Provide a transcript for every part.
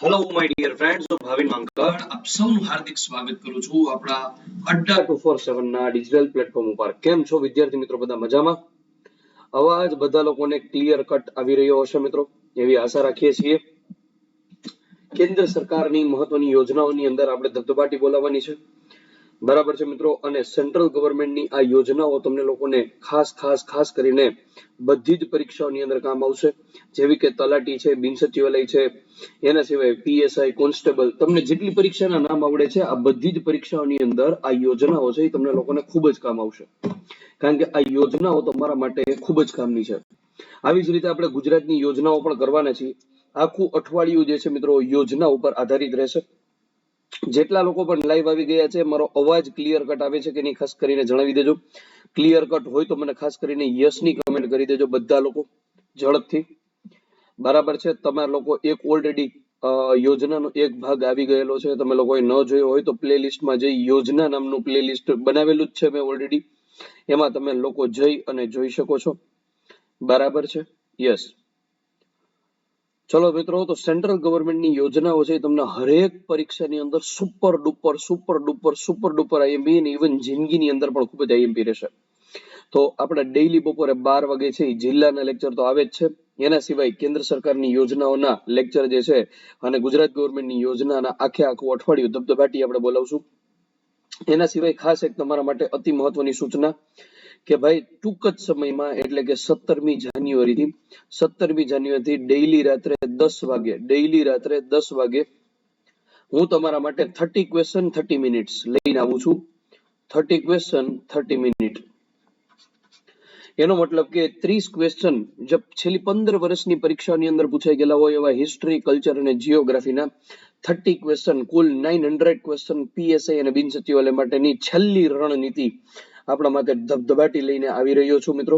Hello my dear friends, હું ભાવિન માંકડ આપ સૌનું હાર્દિક સ્વાગત કરું છું આપણા અડ્ડા 247 ના ડિજિટલ પ્લેટફોર્મ ઉપર. કેમ છો વિદ્યાર્થી મિત્રો? બધા મજામાં? અવાજ બધા લોકોને ક્લિયર કટ આવી રહ્યો હશે મિત્રો, એવી આશા રાખીએ છીએ. કેન્દ્ર સરકારની મહત્વની યોજનાઓની અંદર આપણે ધબધબાટી બોલાવવાની છે, બરાબર છે મિત્રો. અને સેન્ટ્રલ ગવર્મેન્ટની આ યોજનાઓ તમને લોકોને ખાસ કરીને બધી જ પરીક્ષાઓની અંદર કામ આવશે, જેવી કે તલાટી છે, બિન સચિવાલય છે, એના સિવાય પીએસઆઈ, કોન્સ્ટેબલ, તમને જેટલી પરીક્ષાના નામ આવડે છે આ બધી જ પરીક્ષાઓની અંદર આ યોજનાઓ છે એ તમને લોકોને ખૂબ જ કામ આવશે, કારણ કે આ યોજનાઓ તમારા માટે ખૂબ જ કામની છે. આવી જ રીતે આપણે ગુજરાતની યોજનાઓ પણ કરવાના છીએ. આખું અઠવાડિયું જે છે મિત્રો યોજના ઉપર આધારિત રહેશે. જેટલા લોકો પણ લાઈવ આવી ગયા છે, મારો અવાજ ક્લિયર કટ આવે છે કે નહીં ખાસ કરીને જણાવી દેજો. ક્લિયર કટ હોય તો મને ખાસ કરીને યસ ની કમેન્ટ કરી દેજો બધા લોકો ઝડપથી. બરાબર છે, તમારા લોકો એક ઓલરેડી યોજનાનો એક ભાગ આવી ગયેલો છે, તમે લોકોએ ન જોયો હોય તો પ્લેલિસ્ટમાં જઈ યોજના નામનું પ્લેલિસ્ટ બનાવેલું જ છે મેં ઓલરેડી, એમાં તમે લોકો જઈ અને જોઈ શકો છો. બરાબર છે, યસ. ચલો મિત્રો, તો સેન્ટ્રલ ગવર્મેન્ટની યોજનાઓ છે તમને હરેક પરીક્ષાની અંદર સુપર ડુપર આઈએમપી અને ઇવન જિંદગીની અંદર પણ ખૂબ જ આઈએમપી રહેશે. તો આપણે ડેઈલી બપોરે 12 વાગે છે જિલ્લાના લેક્ચર તો આવે જ છે. એના સિવાય કેન્દ્ર સરકારની યોજનાઓના લેક્ચર જે છે અને ગુજરાત ગવર્મેન્ટની યોજનાના આખું અઠવાડિયું ધબધબાટી આપણે બોલાવશું. એના સિવાય ખાસ એક તમારા માટે અતિ મહત્વની સૂચના કે ભાઈ ટૂંક જ સમયમાં એટલે કે 17મી જાન્યુઆરીથી ડેઈલી રાત્રે 10 વાગે હું તમારા માટે 30 ક્વેશ્ચન 30 મિનિટ્સ લઈને આવું છું. 30 ક્વેશ્ચન 30 મિનિટ, એનો મતલબ કે 30 ક્વેશ્ચન જે છેલ્લી 15 વર્ષની પરીક્ષાની અંદર પૂછાઈ ગયેલા હોય એવા હિસ્ટ્રી, કલ્ચર અને જીઓગ્રાફીના 30 ક્વેશ્ચન, કુલ 900 ક્વેશ્ચન પીએસઆઈ અને બિન સચિવાલય માટેની છેલ્લી રણનીતિ આપણા માટે ધબધબાટી લઈને આવી રહ્યો છું મિત્રો.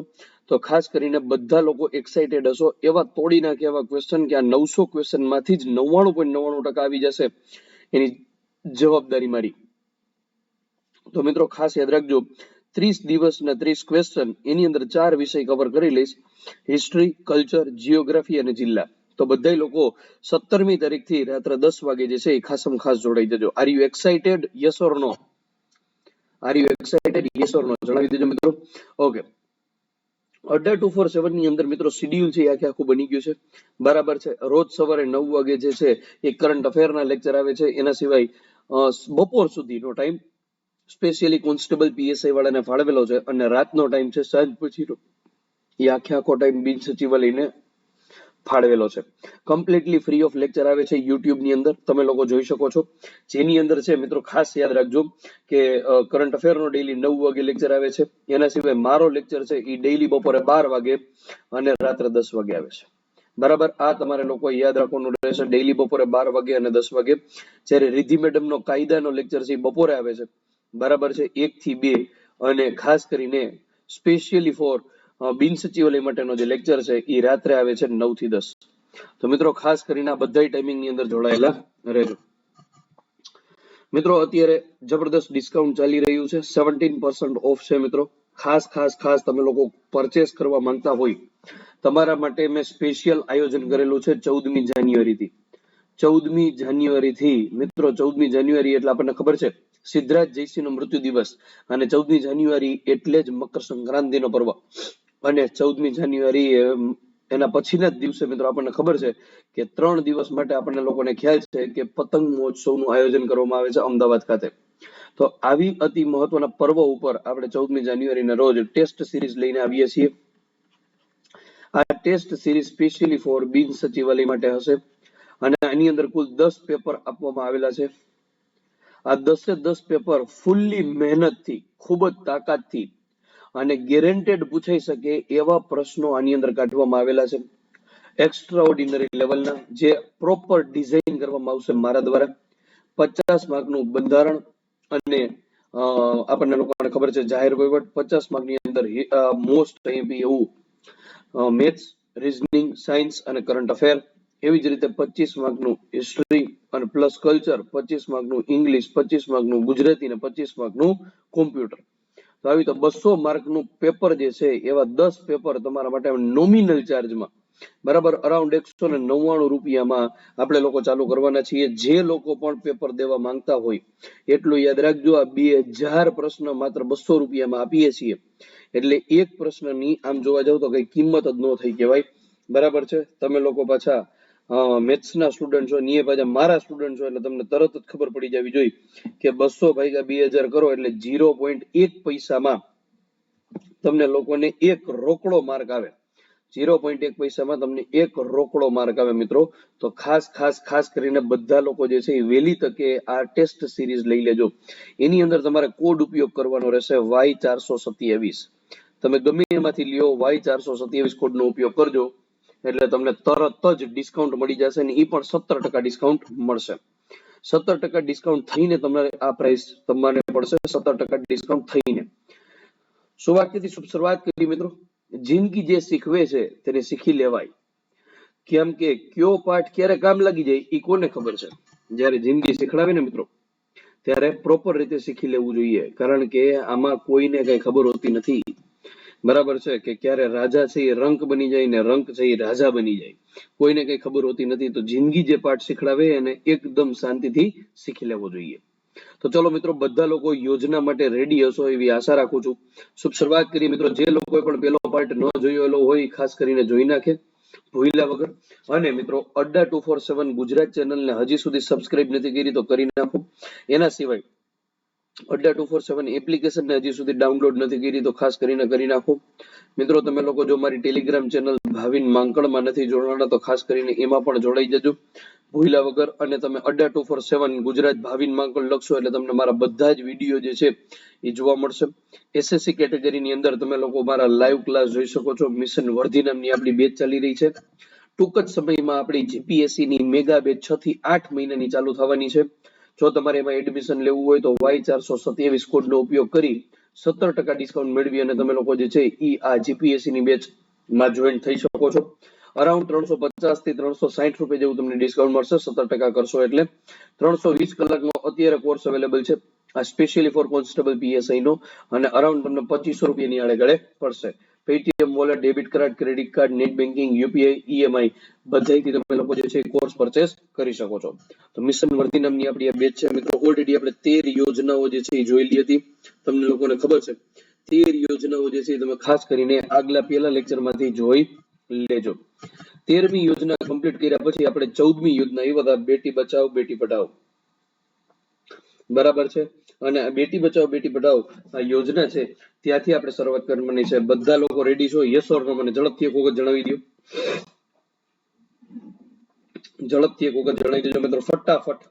તો ખાસ કરીને બધા લોકો એક્સાઇટેડ હશો એવા તોડી નાખે એવા ક્વેશ્ચન કે આ 900 ક્વેશ્ચન માંથી જ 99.99% આવી જશે, એની જવાબદારી મારી. તો મિત્રો ખાસ યાદ રાખજો, 30 દિવસ ને 30 ક્વેશ્ચન, એની અંદર 4 વિષય કવર કરી લઈશ: હિસ્ટ્રી, કલ્ચર, જીઓગ્રાફી અને જિલ્લા. તો બધા લોકો 17મી તારીખથી રાત્રે 10 વાગે જે છે એ ખાસ જોડાઈ જજો. Are you excited? Yes or no? Are you excited? Yes or no જણાવી દેજો મિત્રો. ઓકે, અડ્ડા 247 ની અંદર મિત્રો શેડ્યુલ છે આખું બની ગયું છે, બરાબર છે. રોજ સવારે 9 વાગે જે છે એ કરંટ અફેરના લેક્ચર આવે છે. એના સિવાય બપોર સુધીનો ટાઈમ સ્પેશિયલી કોન્સ્ટેબલ પીએસઆઈ વાળાને ફાળવેલો છે, અને રાતનો ટાઈમ છે સાંજ પછીનો, એ આખો ટાઈમ બિન સચિવાલયને ફાળવેલો છે. કમ્પ્લીટલી ફ્રી ઓફ લેક્ચર આવે છે યુટ્યુબ ની અંદર, તમે લોકો જોઈ શકો છો. જેની અંદર છે મિત્રો ખાસ યાદ રાખજો કે કરંટ અફેર નો ડેઈલી 9 વાગે લેક્ચર આવે છે. એના સિવાય મારો લેક્ચર છે એ ડેઈલી બપોરે 12 વાગે અને રાત્રે 10 વાગે આવે છે. બરાબર, આ તમારે લોકો યાદ રાખવાનું રહેશે. ડેઈલી બપોરે 12 વાગે અને 10 વાગે. જ્યારે રિધિ મેડમ નો કાયદાનો લેક્ચર છે એ બપોરે આવે છે, બરાબર છે, 1 થી 2. અને ખાસ કરીને સ્પેશિયલી ફોર બિન સચિવાલય માટેનો જે લેક્ચર છે એ રાત્રે આવે છે 9 થી 10. તો મિત્રો ખાસ કરીને આ બધા ટાઈમિંગ ની અંદર જોડાયેલા રહેજો. મિત્રો અત્યારે જબરદસ્ત ડિસ્કાઉન્ટ ચાલી રહ્યું છે, 17% ઓફ છે મિત્રો. ખાસ તમે લોકો પરચેસ કરવા માંગતા હોય, તમારા માટે મેં સ્પેશિયલ આયોજન કરેલું છે 14મી જાન્યુઆરીથી. 14મી જાન્યુઆરીથી મિત્રો, 14મી જાન્યુઆરી એટલે આપણને ખબર છે સિદ્ધરાજ જયસિંહનો મૃત્યુ દિવસ, અને 14મી જાન્યુઆરી એટલે જ મકર સંક્રાંતિનો પર્વ. અને 14મી જાન્યુઆરી એના પછીના જ દિવસે મિત્રો આપણને ખબર છે કે 3 દિવસ માટે આપણને લોકોને ખ્યાલ છે કે પતંગ મહોત્સવનું આયોજન કરવામાં આવે છે અમદાવાદ ખાતે. તો આવી અતિ મહત્વના પર્વ ઉપર આપણે 14મી જાન્યુઆરીના રોજ ટેસ્ટ સિરીઝ લઈને આવીએ છીએ. આ ટેસ્ટ સિરીઝ સ્પેશિયલી ફોર બિન સચિવાલય માટે હશે, અને આની અંદર કુલ 10 પેપર આપવામાં આવેલા છે. આ 10 પેપર ફૂલ્લી મહેનતથી, ખૂબ જ તાકાતથી અને ગેરેન્ટેડ પૂછાઈ શકે એવા પ્રશ્નો આની અંદર કાઢવામાં આવેલા છે, એક્સ્ટ્રા ઓર્ડિનરી લેવલના, જે પ્રોપર ડિઝાઇન કરવામાં આવશે મારા દ્વારા. 50 માર્કનું બંધારણ અને આપણને લોકોને ખબર છે જાહેર વહીવટ. 50 માર્કની અંદર મોસ્ટ આઈએમપી એવું મેથ્સ, રીઝનિંગ, સાયન્સ અને કરંટ અફેર. એવી જ રીતે 25 માર્કનું હિસ્ટ્રી અને પ્લસ કલ્ચર, 25 માર્કનું ઇંગ્લિશ, 25 માર્કનું ગુજરાતી અને 25 માર્કનું કોમ્પ્યુટર. તો આવી તો 200 માર્કનું પેપર જે છે એવા 10 પેપર તમારા માટે નોમિનલ ચાર્જમાં બરાબર. અરાઉન્ડ 199 રૂપિયામાં આપણે લોકો ચાલુ કરવાના છીએ. જે લોકો પણ પેપર દેવા માંગતા હોય એટલું યાદ રાખજો, આ 2000 પ્રશ્ન માત્ર 200 રૂપિયામાં આપીએ છીએ. એટલે એક પ્રશ્નની આમ જોવા જાવ તો કઈ કિંમત જ ન થઈ કહેવાય. બરાબર છે. તમે લોકો પાછા મેથ્સના સ્ટુડન્ટ છો, નિયે પાછા મારા સ્ટુડન્ટ છો, એટલે તમને તરત જ ખબર પડી જવી જોઈએ કે 200 ભાગ્યા 2000 કરો એટલે 0.1 પૈસામાં તમને લોકોને એક રોકડો માર્ક આવે. 0.1 પૈસામાં તમને એક રોકડો માર્ક આવે મિત્રો. તો ખાસ ખાસ ખાસ કરીને બધા લોકો જે છે એ વહેલી તકે આ ટેસ્ટ સિરીઝ લઈ લેજો. એની અંદર તમારે કોડ ઉપયોગ કરવાનો રહેશે Y427. તમે ગમે એમાંથી લ્યો, Y427 કોડનો ઉપયોગ કરજો એટલે તમને તરત જ ડિસ્કાઉન્ટ મળી જશે, ને એ પણ 17% ડિસ્કાઉન્ટ મળશે. 17% ડિસ્કાઉન્ટ થઈને તમારે આ પ્રાઇસ તમારે પડશે. 17% ડિસ્કાઉન્ટ થઈને શું વાક્યથી શરૂઆત કરી મિત્રો? જિંદગી જે શીખવે છે તેને શીખી લેવાય. કેમ કે કયો પાઠ ક્યારે કામ લાગી જાય એ કોને ખબર છે? જ્યારે જિંદગી શીખડાવે ને મિત્રો ત્યારે પ્રોપર રીતે શીખી લેવું જોઈએ. કારણ કે આમાં કોઈને કઈ ખબર હોતી નથી. બરાબર છે કે ક્યારે રાજા છે એ રંક બની જાય ને રંક છે એ રાજા બની જાય, કોઈને કઈ ખબર હોતી નથી. તો જિંદગી જે પાઠ શીખડાવે એને એકદમ શાંતિથી શીખી લેવો જોઈએ. તો ચલો મિત્રો, બધા લોકો યોજના માટે રેડી હશો એવી આશા રાખું છું. શુભ શરૂઆત કરીએ મિત્રો. જે લોકોએ પણ પેલો પાર્ટ ન જોયેલો હોય ખાસ કરીને જોઈ નાખે ભૂલ્યા વગર. અને મિત્રો, અડ્ડા 247 ગુજરાત ચેનલને હજી સુધી સબસ્ક્રાઇબ નથી કરી તો કરી નાખો. એના સિવાય અડ્ડા 247 એપ્લિકેશનને હજી સુધી ડાઉનલોડ નથી કરી તો ખાસ કરીને કરી નાખો. મિત્રો, તમે લોકો જો મારી ટેલિગ્રામ ચેનલ ભાવિન માંકડમાં નથી જોડાણા તો ખાસ કરીને એમાં પણ જોડાઈ જજો ભૂલ્યા વગર. અને તમે અડ્ડા 247 ગુજરાત ભાવિન માંકડ લખશો એટલે તમને મારા બધા જ વિડીયો જે છે એ જોવા મળશે. એસએસસી કેટેગરીની અંદર તમે લોકો મારા લાઈવ ક્લાસ જોઈ શકો છો. મિશન વર્ધી નામની આપણી બેચ ચાલી રહી છે. ટૂંક જ સમયમાં આપણી જીપીએસસી ની મેગા બેચ 6 થી 8 મહિનાની ચાલુ થવાની છે. જો તમારે એમાં એડમિશન લેવું હોય તો Y427 કોડનો ઉપયોગ કરી 17% ડિસ્કાઉન્ટ મેળવી અને તમે લોકો જે છે એ આ જીપીએસસી ની બેચ માં જોઈન થઈ શકો છો. અરાઉન્ડ 350 થી 360 રૂપિયા જેવું તમને ડિસ્કાઉન્ટ મળશે 17% કરશો એટલે. 320 કલાકનો અત્યારે કોર્સ અવેલેબલ છે આ સ્પેશિયલી ફોર કોન્સ્ટેબલ પીએસઆઈ નો, અને અરાઉન્ડ તમને 2500 રૂપિયાની આડે ગળે પડશે. Paytm wallet, debit card, credit card, net banking, UPI, EMI બધાથી તમે લોકો જે છે કોર્સ પરચેસ કરી શકો છો. તો મિશન વર્ધી નામની આપણી આ બેચ છે મિત્રો. ઓલરેડી આપણે 13 યોજનાઓ જે છે એ જોયેલી હતી. તમને લોકોને ખબર છે 13 યોજનાઓ જે છે તમે ખાસ કરીને આગલા પહેલા લેક્ચરમાંથી જોઈ લેજો. 13મી યોજના કમ્પ્લીટ કર્યા પછી આપણે 14મી યોજના એ બધા બેટી બચાવો બેટી પઢાઓ. બરાબર છે. અને બેટી બચાવો બેટી પઢાઓ આ યોજના છે ત્યાંથી આપણે શરૂઆત કરવાની છે. બધા લોકો રેડી છો? યસ ઓર નો મને ઝડપથી એક વખત જણાવી દો. ઝડપથી એક વખત જણાવી દેજો મિત્રો, ફટાફટ.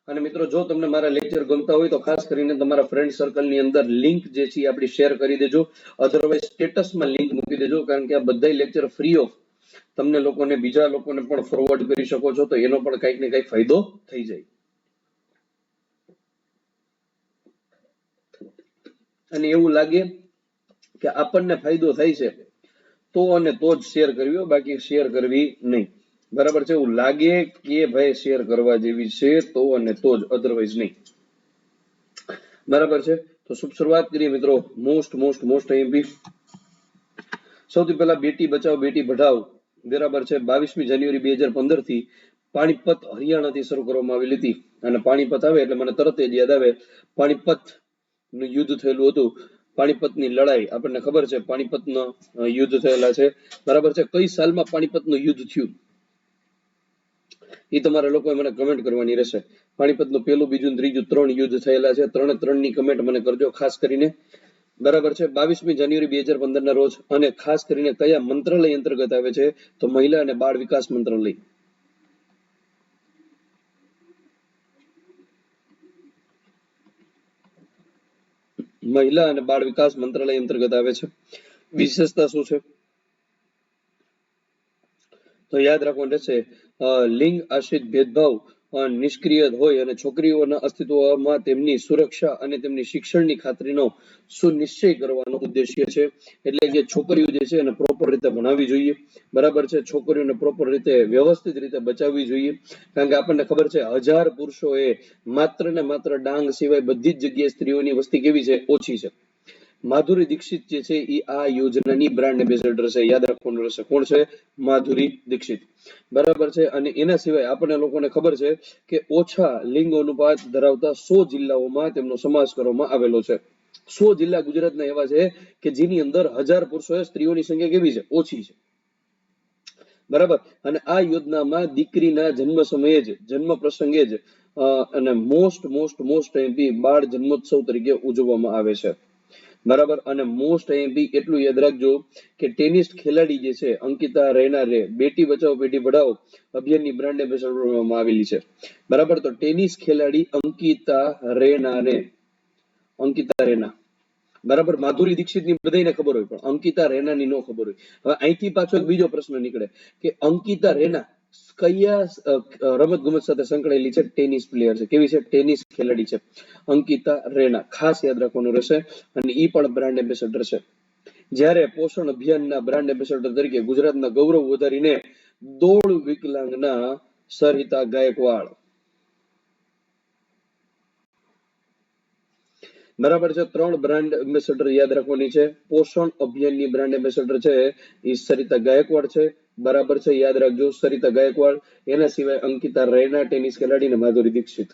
અને મિત્રો, જો તમને મારા લેક્ચર ગમતા હોય તો ખાસ કરીને તમારા ફ્રેન્ડ સર્કલની અંદર લિંક જે છે આપણી શેર કરી દેજો. અધરવાઇઝ સ્ટેટસમાં લિંક મૂકી દેજો. કારણ કે આ બધા લેક્ચર ફ્રી ઓફ તમને લોકોને બીજા લોકોને પણ ફોરવર્ડ કરી શકો છો, તો એનો પણ કંઈક ને કંઈક ફાયદો થઈ જાય. અને એવું લાગે કે આપણને ફાયદો થાય છે તો અને તો જ શેર કરવી, બાકી શેર કરવી નહીં. બરાબર છે. એવું લાગે કે ભાઈ શેર કરવા જેવી છે તો અને તો જ, અધરવાઇઝ નહીં. બરાબર છે. તો શુભ શરૂઆત કરીએ મિત્રો. Most MP. સૌથી પહેલા બેટી બચાવો બેટી પઢાઓ બરાબર છે 22મી જાન્યુઆરી 2015 થી પાણીપત હરિયાણાથી શરૂ કરવામાં આવેલી હતી. અને પાણીપત આવે એટલે મને તરત જ યાદ આવે પાણીપત નું યુદ્ધ થયેલું હતું. પાણીપતની લડાઈ આપણને ખબર છે. પાણીપતના યુદ્ધ થયેલા છે. બરાબર છે. કઈ સાલમાં પાણીપતનું યુદ્ધ થયું એ તમારા લોકોએ મને કમેન્ટ કરવાની રહેશે. પાણીપતનું પહેલું, બીજું, ત્રીજું 3 યુદ્ધ થયેલા છે. 3ની કમેન્ટ મને કરજો ખાસ કરીને. બરાબર છે. 22મી જાન્યુઆરી 2015 ના રોજ. અને ખાસ કરીને કયા મંત્રાલય અંતર્ગત આવે છે? તો મહિલા અને બાળ વિકાસ મંત્રાલય. મહિલા અને બાળ વિકાસ મંત્રાલય અંતર્ગત આવે છે. વિશેષતા શું છે તો યાદ રાખવાનું રહેશે. લિંગ આશ્રિત ભેદભાવ નિષ્ક્રિય હોય અને છોકરીઓના અસ્તિત્વમાં તેમની સુરક્ષા અને તેમની શિક્ષણની ખાતરીનો સુનિશ્ચય કરવાનો ઉદ્દેશ્ય છે. એટલે કે છોકરીઓ જે છે એને પ્રોપર રીતે ભણાવવી જોઈએ. બરાબર છે. છોકરીઓને પ્રોપર રીતે વ્યવસ્થિત રીતે બચાવવી જોઈએ. કારણ કે આપણને ખબર છે 1000 પુરુષો એ માત્ર ને માત્ર ડાંગ સિવાય બધી જ જગ્યાએ સ્ત્રીઓની વસ્તી કેવી છે? ઓછી છે. માધુરી દીક્ષિત જે છે એ આ યોજનાની બ્રાન્ડ એમ્બેસેડર છે, યાદ રાખવાનું રહેશે. કોણ છે? માધુરી દીક્ષિત. બરાબર છે. અને એના સિવાય આપણને લોકોને ખબર છે કે ઓછા લિંગ અનુપાત ધરાવતા 100 જિલ્લાઓમાં તેમનો સમાવેશ કરવામાં આવેલો છે. 100 જિલ્લા ગુજરાતના એવા છે કે જેની અંદર 1000 પુરુષો, સ્ત્રીઓની સંખ્યા કેવી છે? ઓછી છે. બરાબર. અને આ યોજનામાં દીકરીના જન્મ સમયે જ, જન્મ પ્રસંગે જ અને મોસ્ટ એમપી બાળ જન્મોત્સવ તરીકે ઉજવવામાં આવે છે. બરાબર. અને મોસ્ટ એમપી એટલું યાદ રાખજો કે ટેનિસ ખેલાડી જે છે અંકિતા રૈના રે બેટી બચાવો બેટી પઢાઓ અભિયાનની બ્રાન્ડ એમ્બેસેડર બનાવવામાં આવેલી છે. બરાબર. તો ટેનિસ ખેલાડી અંકિતા રેના બરાબર. માધુરી દીક્ષિત ની બધાને ખબર હોય, પણ અંકિતા રેનાની નો ખબર હોય. હવે અહીંથી પાછો એક બીજો પ્રશ્ન નીકળે કે અંકિતા રેના કયા રમત ગમત સાથે સંકળાયેલી છે? ટેનિસ પ્લેયર છે. કેવી છે? ટેનિસ ખેલાડી છે અંકિતા રેના. ખાસ યાદ રાખવાનું રહેશે. અને ઈ પણ બ્રાન્ડ એમ્બેસેડર છે. જ્યારે પોષણ અભિયાનના બ્રાન્ડ એમ્બેસેડર તરીકે ગુજરાતના ગૌરવ વધારીને દોડ વિકલાંગના સરિતા ગાયકવાડ. બરાબર છે. 3 બ્રાન્ડ એમ્બેસેડર યાદ રાખવાની છે. પોષણ અભિયાનની બ્રાન્ડ એમ્બેસેડર છે એ સરિતા ગાયકવાડ છે. બરાબર છે. યાદ રાખજો, સરિતા ગાયકવાડ. એના સિવાય અંકિતા રૈના ટેનિસ ખેલાડી અને માધુરી દીક્ષિત.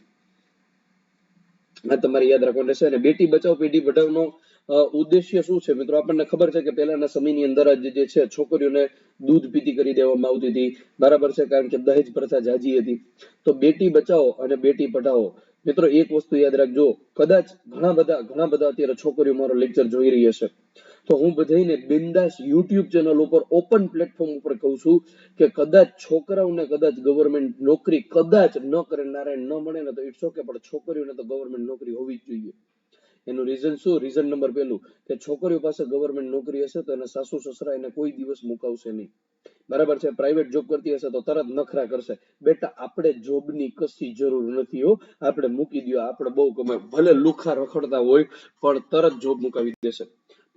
આ તમારે યાદ રાખવાનું રહેશે. અને બેટી બચાવો બેટી પઢાઓનો ઉદ્દેશ્ય શું છે મિત્રો? આપણને ખબર છે કે પહેલાના સમયની અંદર જે છે છોકરીઓને દૂધ પીતી કરી દેવામાં આવતી હતી. બરાબર છે. કારણ કે દહેજ પ્રથા જાજી હતી. તો બેટી બચાવો અને બેટી પઢાઓ, મિત્રો એક વસ્તુ યાદ રાખજો, કદાચ ઘણા બધા અત્યારે છોકરીઓ મારો લેક્ચર જોઈ રહી હશે, તો હું બધાને બિંદાસ યુટ્યુબ ચેનલ ઉપર ઓપન પ્લેટફોર્મ ઉપર કહું છું કે કદાચ છોકરાઓને કદાચ ગવર્મેન્ટ નોકરી કદાચ ન કરે, નારાયણ ન મળે ને તો ઇટ્સ ઓકે, પણ છોકરીઓને તો ગવર્મેન્ટ નોકરી હોવી જ જોઈએ. એનું રીઝન શું? રીઝન નંબર 1 કે છોકરીઓ પાસે ગવર્મેન્ટ નોકરી હશે તો એના સાસુ સસરા એને કોઈ દિવસ મુકાવશે નહીં. બરાબર છે. પ્રાઇવેટ જોબ કરતી હશે તો તરત નખરા કરશે. બેટા આપણે જોબની કશી જરૂર નથી હો, આપણે મૂકી દો, આપણે બહુ ગમે, ભલે લુખા રખડતા હોય પણ તરત જોબ મુકાવી દેશે.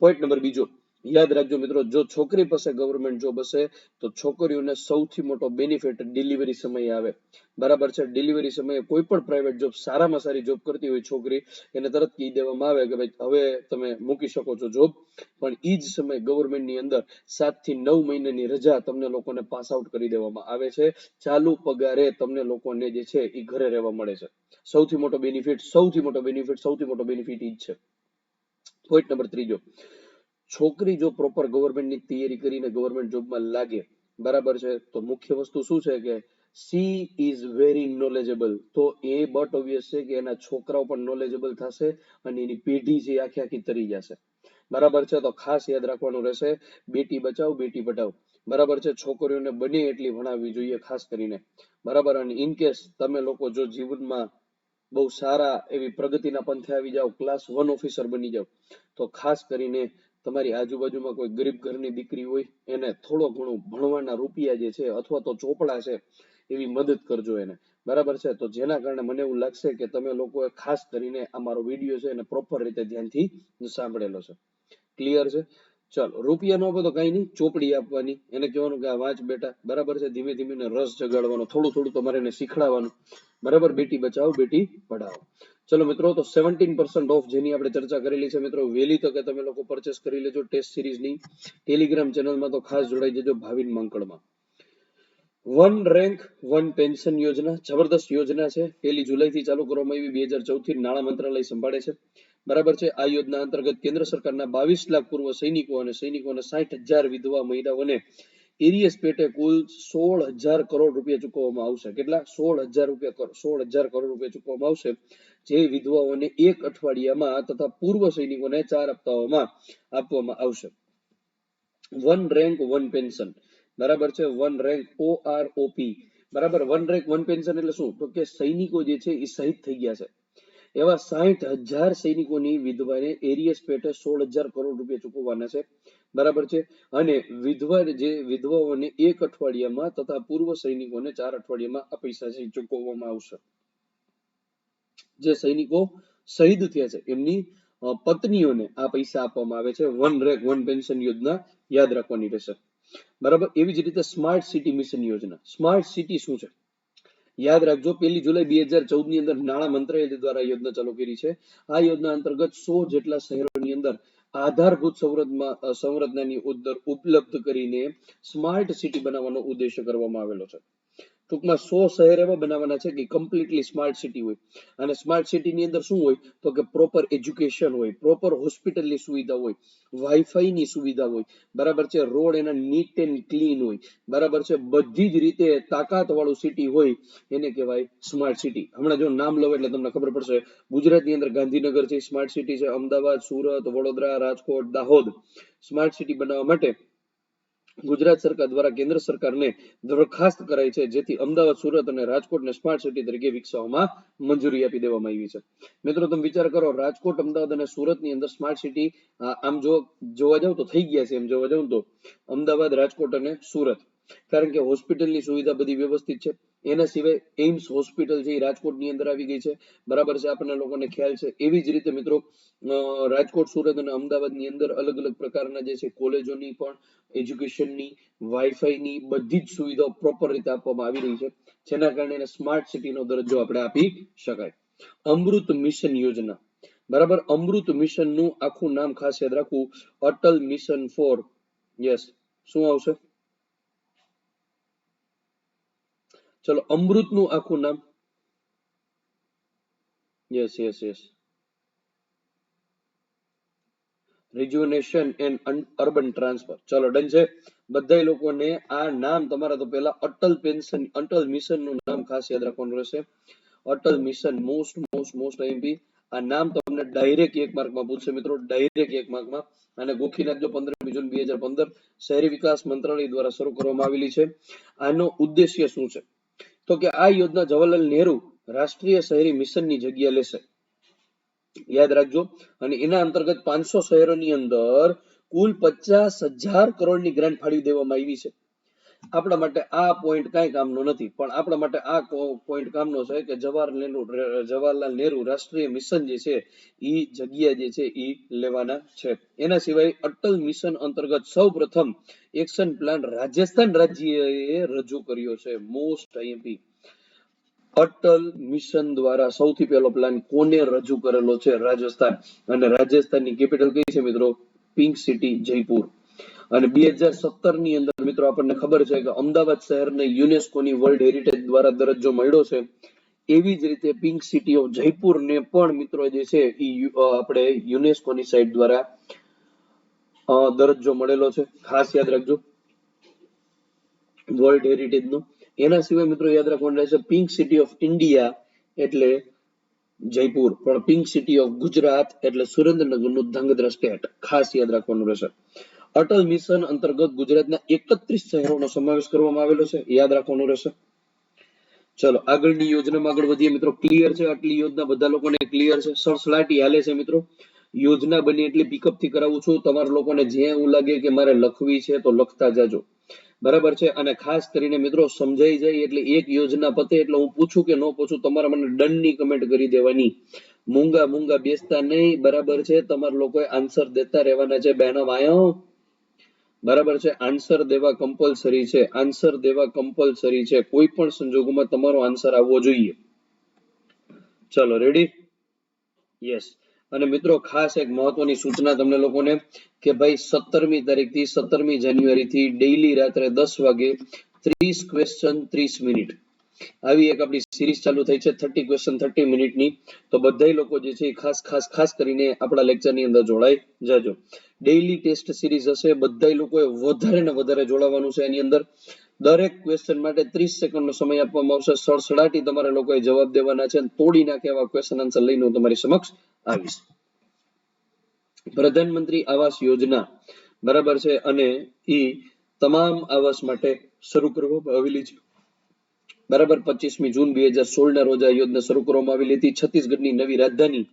પોઈન્ટ નંબર 2 યાદ રાખજો મિત્રો, જો છોકરી પાસે ગવર્મેન્ટ જોબ હશે તો છોકરીઓને સૌથી મોટો બેનિફિટ ડિલિવરી સમયે આવે. બરાબર છે. ડિલિવરી સમયે કોઈ પણ પ્રાઇવેટ જોબ, સારામાં સારી જોબ કરતી હોય છોકરી, એને તરત કહી દેવામાં આવે કે ભાઈ હવે તમે મૂકી શકો છો જોબ. પણ ઈ જ સમય ગવર્મેન્ટની અંદર 7 થી 9 મહિનાની રજા તમને લોકોને પાસ આઉટ કરી દેવામાં આવે છે. ચાલુ પગારે તમને લોકોને જે છે એ ઘરે રહેવા મળે છે. સૌથી મોટો બેનિફિટ ઈ જ છે. પોઈન્ટ નંબર 3 છોકરી જો પ્રોપર ગવર્મેન્ટની તૈયારી કરીને ગવર્મેન્ટ જોબમાં લાગે, બરાબર છે, તો મુખ્ય વસ્તુ શું છે કે સી ઇઝ વેરી નોલેજેબલ. તો એ બટ ઓબ્વિયસ છે કે એના છોકરાઓ પણ નોલેજેબલ થશે અને એની પેઢી છે આખી તરી જશે. બરાબર છે. તો ખાસ યાદ રાખવાનું રહેશે, બેટી બચાવો બેટી પઢાઓ. બરાબર છે. છોકરીઓને બને એટલી ભણાવવી જોઈએ ખાસ કરીને. બરાબર. અને ઇન કેસ તમે લોકો જો જીવનમાં બહુ સારા એવી પ્રગતિના પંથે આવી જાઓ, ક્લાસ 1 ઓફિસર બની જાઓ, તો ખાસ કરીને તમારી આજુબાજુમાં કોઈ ગરીબ ઘરની દીકરી હોય એને થોડો ઘણું ભણવાના રૂપિયા જે છે અથવા તો ચોપડા છે એવી મદદ કરજો એને. બરાબર છે. તો જેના કારણે મને એવું લાગશે કે તમે લોકોએ ખાસ કરીને આ મારો વિડીયો છે એને પ્રોપર રીતે ધ્યાનથી સાંભળેલો છે. ક્લિયર છે? ચાલો, રૂપિયા નો આપો તો કઈ નહીં, ચોપડી આપવાની, એને કહેવાનું કે આ વાંચ બેટા. બરાબર છે. ધીમે ધીમે રસ જગાડવાનો, થોડું તમારે એને શીખડાવવાનું. બરાબર. બેટી બચાવો બેટી પઢાઓ. ચલો મિત્રો, તો 17% ઓફ જેની આપણે ચર્ચા કરેલી છે મિત્રો, વહેલી તકે તમે લોકો પરચેસ કરી લેજો ટેસ્ટ સિરીઝની. ટેલિગ્રામ ચેનલમાં તો ખાસ જોડાઈ જજો ભાવિન માંકડમાં. 1 રેન્ક 1 પેન્શન યોજના જબરદસ્ત યોજના છે. 1 જુલાઈથી ચાલુ કરવામાં આવી, 2014 થી નાણાં મંત્રાલય સંભાળે છે. બરાબર છે. આ યોજના અંતર્ગત કેન્દ્ર સરકારના 22 લાખ પૂર્વ સૈનિકો અને 60,000 વિધવા મહિલાઓને એરિયસ પેટે કુલ 16,000 કરોડ રૂપિયા ચૂકવવામાં આવશે. કેટલા? 16,000 કરોડ રૂપિયા ચૂકવવામાં આવશે, જે વિધવાઓને 1 અઠવાડિયામાં તથા પૂર્વ સૈનિકોને 4 હપ્તાઓમાં આપવામાં આવશે. 1 રેન્ક 1 પેન્શન. બરાબર છે. 1 રેન્ક OROP. બરાબર. 1 રેન્ક 1 પેન્શન એટલે શું? તો કે સૈનિકો જે છે એ શહીદ થઈ ગયા છે, એવા 60,000 સૈનિકોની વિધવાને એરિયસ પેટે 16,000 કરોડ રૂપિયા ચૂકવવાના છે. બરાબર છે. અને વિધવાઓને 1 અઠવાડિયામાં તથા પૂર્વ સૈનિકોને 4 અઠવાડિયામાં આ પૈસા છે ચૂકવવામાં આવશે. જે સૈનિકો શહીદ થયા છે એમની પત્નીઓને આ પૈસા આપવામાં આવે છે. 1 રેન્ક 1 પેન્શન યોજના યાદ રાખવાની રહેશે. બરાબર. એવી જ રીતે સ્માર્ટ સિટી મિશન યોજના. સ્માર્ટ સિટી શું છે? યાદ રાખજો, 1 જુલાઈ 2014 ની અંદર નાણાં મંત્રાલય દ્વારા યોજના ચાલુ કરી છે. આ યોજના અંતર્ગત 100 જેટલા શહેરોની અંદર આધારભૂત સંરચનાની ઉપલબ્ધ કરીને સ્માર્ટ સિટી બનાવવાનો ઉદ્દેશ્ય કરવામાં આવેલો છે. ટૂંકમાં 100 શહેર એવા બનાવવાના છે કે કમ્પ્લીટલી સ્માર્ટ સિટી હોય. અને સ્માર્ટ સિટીની અંદર શું હોય તો કે પ્રોપર એજ્યુકેશન હોય, પ્રોપર હોસ્પિટલની સુવિધા હોય, વાઈફાઈની સુવિધા હોય, બરાબર છે, રોડ એના નીટ એન્ડ ક્લીન હોય, બરાબર છે, બધી જ રીતે તાકાત વાળું સિટી હોય એને કહેવાય સ્માર્ટ સિટી. હમણાં જો નામ લો એટલે તમને ખબર પડશે. ગુજરાતની અંદર ગાંધીનગર છે સ્માર્ટ સિટી છે, અમદાવાદ, સુરત, વડોદરા, રાજકોટ, દાહોદ સ્માર્ટ સિટી બનાવવા માટે ગુજરાત સરકાર દ્વારા કેન્દ્ર સરકારને દરખાસ્ત કરાઈ છે, જેથી અમદાવાદ, સુરત અને રાજકોટને સ્માર્ટ સિટી તરીકે વિકસાવવામાં મંજૂરી આપી દેવામાં આવી છે. મિત્રો તમે વિચાર કરો, રાજકોટ, અમદાવાદ અને સુરતની અંદર સ્માર્ટ સિટી આમ જોવા જાવ તો થઈ ગયા છે. એમ જોવા જાવ તો અમદાવાદ, રાજકોટ અને સુરત, કારણ કે હોસ્પિટલની સુવિધા બધી વ્યવસ્થિત છે. એના સિવાય એમ્સ હોસ્પિટલ છે એ રાજકોટની અંદર આવી ગઈ છે, બરાબર છે, આપણને લોકોને ખ્યાલ છે. એવી જ રીતે મિત્રો રાજકોટ, સુરત અને અમદાવાદની અંદર અલગ અલગ પ્રકારના જે છે કોલેજોની પણ એજ્યુકેશનની, વાઈફાઈની બધી જ સુવિધાઓ પ્રોપર રીતે આપવામાં આવી રહી છે, જેના કારણે એને સ્માર્ટ સિટીનો દરજ્જો આપણે આપી શકાય. અમૃત મિશન યોજના, બરાબર, અમૃત મિશનનું આખું નામ ખાસ યાદ રાખવું, અટલ મિશન ફોર, યસ, શું આવશે? ચલો, અમૃતનું આખું નામ, yes yes yes, rejuvenation and urban transfer. ચલો ડન છે. બધા લોકોને આ નામ તમારા તો પહેલા અટલ મિશન નું નામ ખાસ યાદ રાખવાનું રહેશે. Atal mission, most most most IMP. આ નામ તમને ડાયરેક્ટ 1 માર્કમાં પૂછશે મિત્રો, ડાયરેક્ટ 1 માર્કમાં. અને ગોખી નાખજો. 15મી જૂન 2015 શહેરી વિકાસ મંત્રાલય દ્વારા શરૂ કરવામાં આવેલી છે. આનો ઉદ્દેશ્ય શું છે તો કે આ યોજના જવાહરલાલ નહેરુ રાષ્ટ્રીય શહેરી મિશનની જગ્યા લેશે, યાદ રાખજો. અને એના અંતર્ગત 500 શહેરોની અંદર કુલ 50,000 કરોડની ગ્રાન્ટ ફાળવી દેવામાં આવી છે. આપણા માટે આ પોઈન્ટ કઈ કામનો નથી, પણ આપણા માટે આ પોઈન્ટ કામનો છે કે જવાહરલાલ નહેરુ રાષ્ટ્રીય મિશન જે છે એ જગ્યા જે છે એ લેવાના છે. એના સિવાય અટલ મિશન અંતર્ગત સૌ પ્રથમ એક્શન પ્લાન રાજસ્થાન રાજ્યએ રજૂ કર્યો છે. Most IMP. અટલ મિશન દ્વારા સૌથી પહેલો પ્લાન કોને રજૂ કરેલો છે? રાજસ્થાન. અને રાજસ્થાનની કેપિટલ કઈ છે મિત્રો? Pink city Jaipur. અને 2017 ની અંદર મિત્રો આપણને ખબર છે કે અમદાવાદ શહેરને યુનેસ્કોની વર્લ્ડ હેરિટેજ દ્વારા દરજ્જો મળ્યો છે. એવી જ રીતે પિંક સિટી ઓફ જયપુરને પણ મિત્રો જે છે એ આપણે યુનેસ્કોની સાઇટ દ્વારા દરજ્જો મળેલો છે. ખાસ યાદ રાખજો વર્લ્ડ હેરિટેજ નો. એના સિવાય મિત્રો યાદ રાખવાનું રહેશે પિંક સિટી ઓફ ઇન્ડિયા એટલે જયપુર, પણ પિંક સિટી ઓફ ગુજરાત એટલે સુરેન્દ્રનગરનું ધ્રાંગધ્રા સ્ટેટ. ખાસ યાદ રાખવાનું રહેશે. અટલ મિશન અંતર્ગત ગુજરાતના 31 શહેરોનો સમાવેશ કરવામાં આવેલો છે, યાદ રાખવાનું રહેશે. ચલો આગળની યોજનામાં આગળ વધીએ મિત્રો. ક્લિયર છે આટલી યોજના? બધા લોકોને ક્લિયર છે? સડસડાટી હાલે છે મિત્રો? યોજના બની એટલી પિકઅપ થી કરાવું છું. તમારા લોકોને જ્યાં એવું લાગે કે મારે લખવી છે તો લખતા જાજો, બરાબર છે. અને ખાસ કરીને મિત્રો સમજાઈ જાય એટલે એક યોજના પતે એટલે હું પૂછું કે ન પૂછું, તમારે મને ડન ની કમેન્ટ કરી દેવાની. મૂંગા મૂંગા બેસતા નહીં, બરાબર છે. તમારા લોકોએ આન્સર દેતા રહેવાના છે બહેનો ભાઈઓ, બરાબર છે. આન્સર દેવા કમ્પલસરી છે, આન્સર દેવા કમ્પલસરી છે. કોઈ પણ સંજોગોમાં તમારો આન્સર આવવો જોઈએ. ચલો રેડી? યસ. અને મિત્રો ખાસ એક મહત્વની સૂચના તમને લોકોને કે ભાઈ 17મી તારીખથી 17મી જાન્યુઆરીથી ડેઈલી રાત્રે 10 વાગે 30 ક્વેશ્ચન 30 મિનિટ આવી એક આપણી સિરીઝ ચાલુ થઈ છે, 30 ક્વેશ્ચન 30 મિનિટની. તો બધા લોકો જે છે ખાસ ખાસ ખાસ કરીને આપણા લેક્ચરની અંદર જોડાઈ જાજો. ડેઈલી ટેસ્ટ સિરીઝ હશે, બધા લોકોએ વધારે ને વધારે જોડાવાનું છે. એની અંદર દરેક ક્વેશ્ચન માટે 30 સેકન્ડનો સમય આપવામાં આવશે. સડસડાટી તમારે લોકોએ જવાબ દેવાના છે. તોડી નાખે એવા ક્વેશ્ચન આન્સર લઈને હું તમારી સમક્ષ આવીશ. પ્રધાનમંત્રી આવાસ યોજના, બરાબર છે, અને એ તમામ આવાસ માટે શરૂ કરવામાં આવેલી છે, બરાબર. 25મી જૂન 2016 ના રોજ આ યોજના શરૂ કરવામાં આવેલી હતી. છત્તીસગઢની નવી રાજધાની,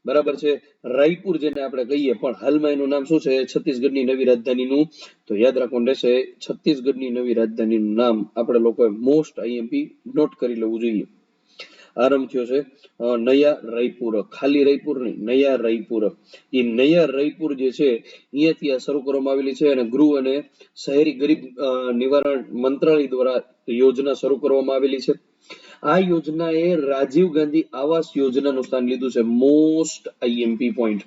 બરાબર છે, રાયપુર જેને આપણે કહીએ, પણ હાલમાં એનું નામ શું છે છત્તીસગઢની નવી રાજધાનીનું? તો યાદ રાખવાનું રહેશે છત્તીસગઢની નવી રાજધાનીનું નામ આપણે લોકોએ મોસ્ટ આઈએમપી નોટ કરી લેવું જોઈએ. આરંભ થયો છે નયા રાયપુર, ખાલી રાયપુર નહીં, નયા રાયપુર. એ નયા રાયપુર જે છે અહીંયાથી આ શરૂ કરવામાં આવેલી છે. અને ગૃહ અને શહેરી ગરીબ નિવારણ મંત્રાલય દ્વારા યોજના શરૂ કરવામાં આવેલી છે. આ યોજનાએ રાજીવ ગાંધી આવાસ યોજનાનું સ્થાન લીધું છે. Most IMP point.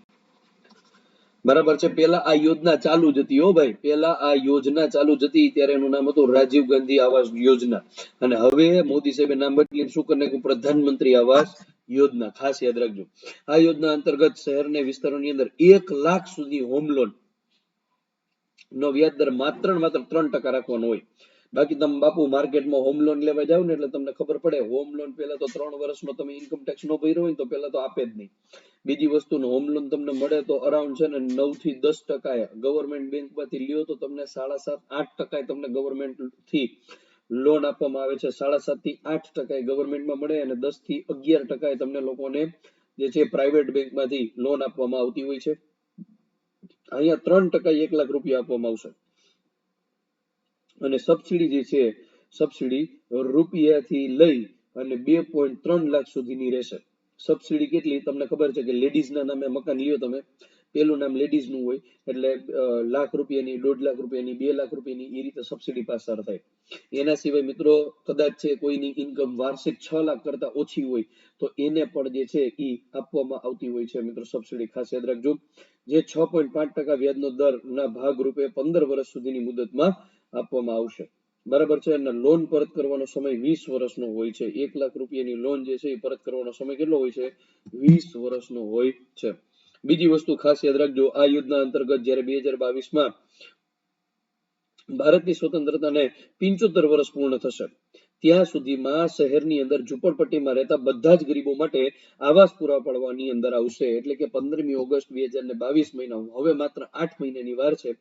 બરાબર છે. પેલા આ યોજના ચાલુ જ હતી હો ભાઈ, પેલા આ યોજના ચાલુ જ હતી ત્યારે એનું નામ હતું રાજીવ ગાંધી આવાસ યોજના, અને હવે મોદી સાહેબે નામ બદલીને શું કરી નાખ્યું, પ્રધાનમંત્રી આવાસ યોજના. ખાસ યાદ રાખજો. આ યોજના અંતર્ગત શહેરને વિસ્તારોની અંદર 1 લાખ સુધી હોમ લોન નો વ્યાજ દર માત્ર ને માત્ર 3% રાખવાનો હોય. બાકી તમે બાપુ માર્કેટમાં હોમ લોન લેવા જાવ ને એટલે તમને ખબર પડે, હોમ લોન પેલા તો 3 વર્ષમાં તમે ઇન્કમ ટેક્સ નો ભર્યો હોય તો પેલા તો આપે જ નહીં. બીજી વસ્તુ, હોમ લોન તમને મળે તો અરાઉન્ડ છે ને 9 થી 10% ગવર્મેન્ટ બેંક માંથી લ્યો તો તમને 7.5-8% તમને ગવર્મેન્ટ થી લોન આપવામાં આવે છે. 7.5 થી 8% ગવર્મેન્ટમાં મળે અને 10 થી 11% તમને લોકોને જે છે પ્રાઇવેટ બેંકમાંથી લોન આપવામાં આવતી હોય છે. અહીંયા 3% 1 લાખ રૂપિયા આપવામાં આવશે. અને સબસિડી જે છે, સબસિડી રૂપિયાથી લઈ અને 2.3 લાખ સુધીની રહેશે. સબસિડી કેટલી તમને ખબર છે કે લેડીઝ ના નામે મકાન લ્યો તમે, પેલું નામ લેડીઝ નું હોય એટલે લાખ રૂપિયાની, 1.5 લાખ રૂપિયાની, 2 લાખ રૂપિયાની એ રીતે સબસિડી પાસાર થાય. એના સિવાય મિત્રો કદાચ છે કોઈની ઇન્કમ વાર્ષિક 6 લાખ કરતા ઓછી હોય તો એને પણ જે છે એ આપવામાં આવતી હોય છે મિત્રો સબસિડી. ખાસ યાદ રાખજો. જે 6.5% વ્યાજનો દર ના ભાગરૂપે 15 વર્ષ સુધીની મુદતમાં આપવામાં આવશે. બરાબર છે. અને લોન પરત કરવાનો સમય 20 વર્ષનો હોય છે. 1 લાખ રૂપિયાની લોન જે છે એ પરત કરવાનો સમય કેટલો હોય છે? 20 વર્ષનો હોય છે. બીજી વસ્તુ ખાસ યાદ રાખજો, આ યોજના અંતર્ગત જયારે 2022માં ભારતની સ્વતંત્રતાને 75 વર્ષ પૂર્ણ થશે ત્યાં સુધીમાં શહેરની અંદર ઝુંપડપટ્ટીમાં રહેતા બધા જ ગરીબો માટે આવાસ પૂરા પાડવાની અંદર આવશે. એટલે કે 15મી ઓગસ્ટ 2022 મહિના, હવે માત્ર 8 મહિનાની વાર છે.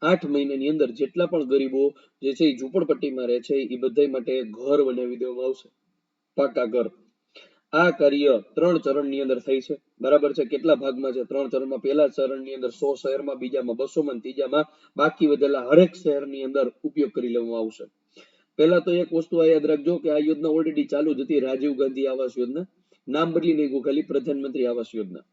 8 મહિનાની અંદર જેટલા પણ ગરીબો જે છે એ ઝુંપડપટ્ટીમાં રહે છે એ બધા માટે ઘર બનાવી દેવામાં આવશે, પાકા ઘર. આ કાર્ય 3 ચરણની અંદર થઈ છે. બરાબર છે. કેટલા ભાગમાં છે? 3 ચરણમાં. પહેલા ચરણની અંદર 100 શહેરમાં, બીજામાં 200 માં, ત્રીજામાં બાકી વધેલા હરેક શહેરની અંદર ઉપયોગ કરી લેવામાં આવશે. પહેલા તો એક વસ્તુ આ યાદ રાખજો કે આ યોજના ઓલરેડી ચાલુ જ હતી, રાજીવ ગાંધી આવાસ યોજના. નામ બદલી નાખ્યું ખાલી પ્રધાનમંત્રી આવાસ યોજના.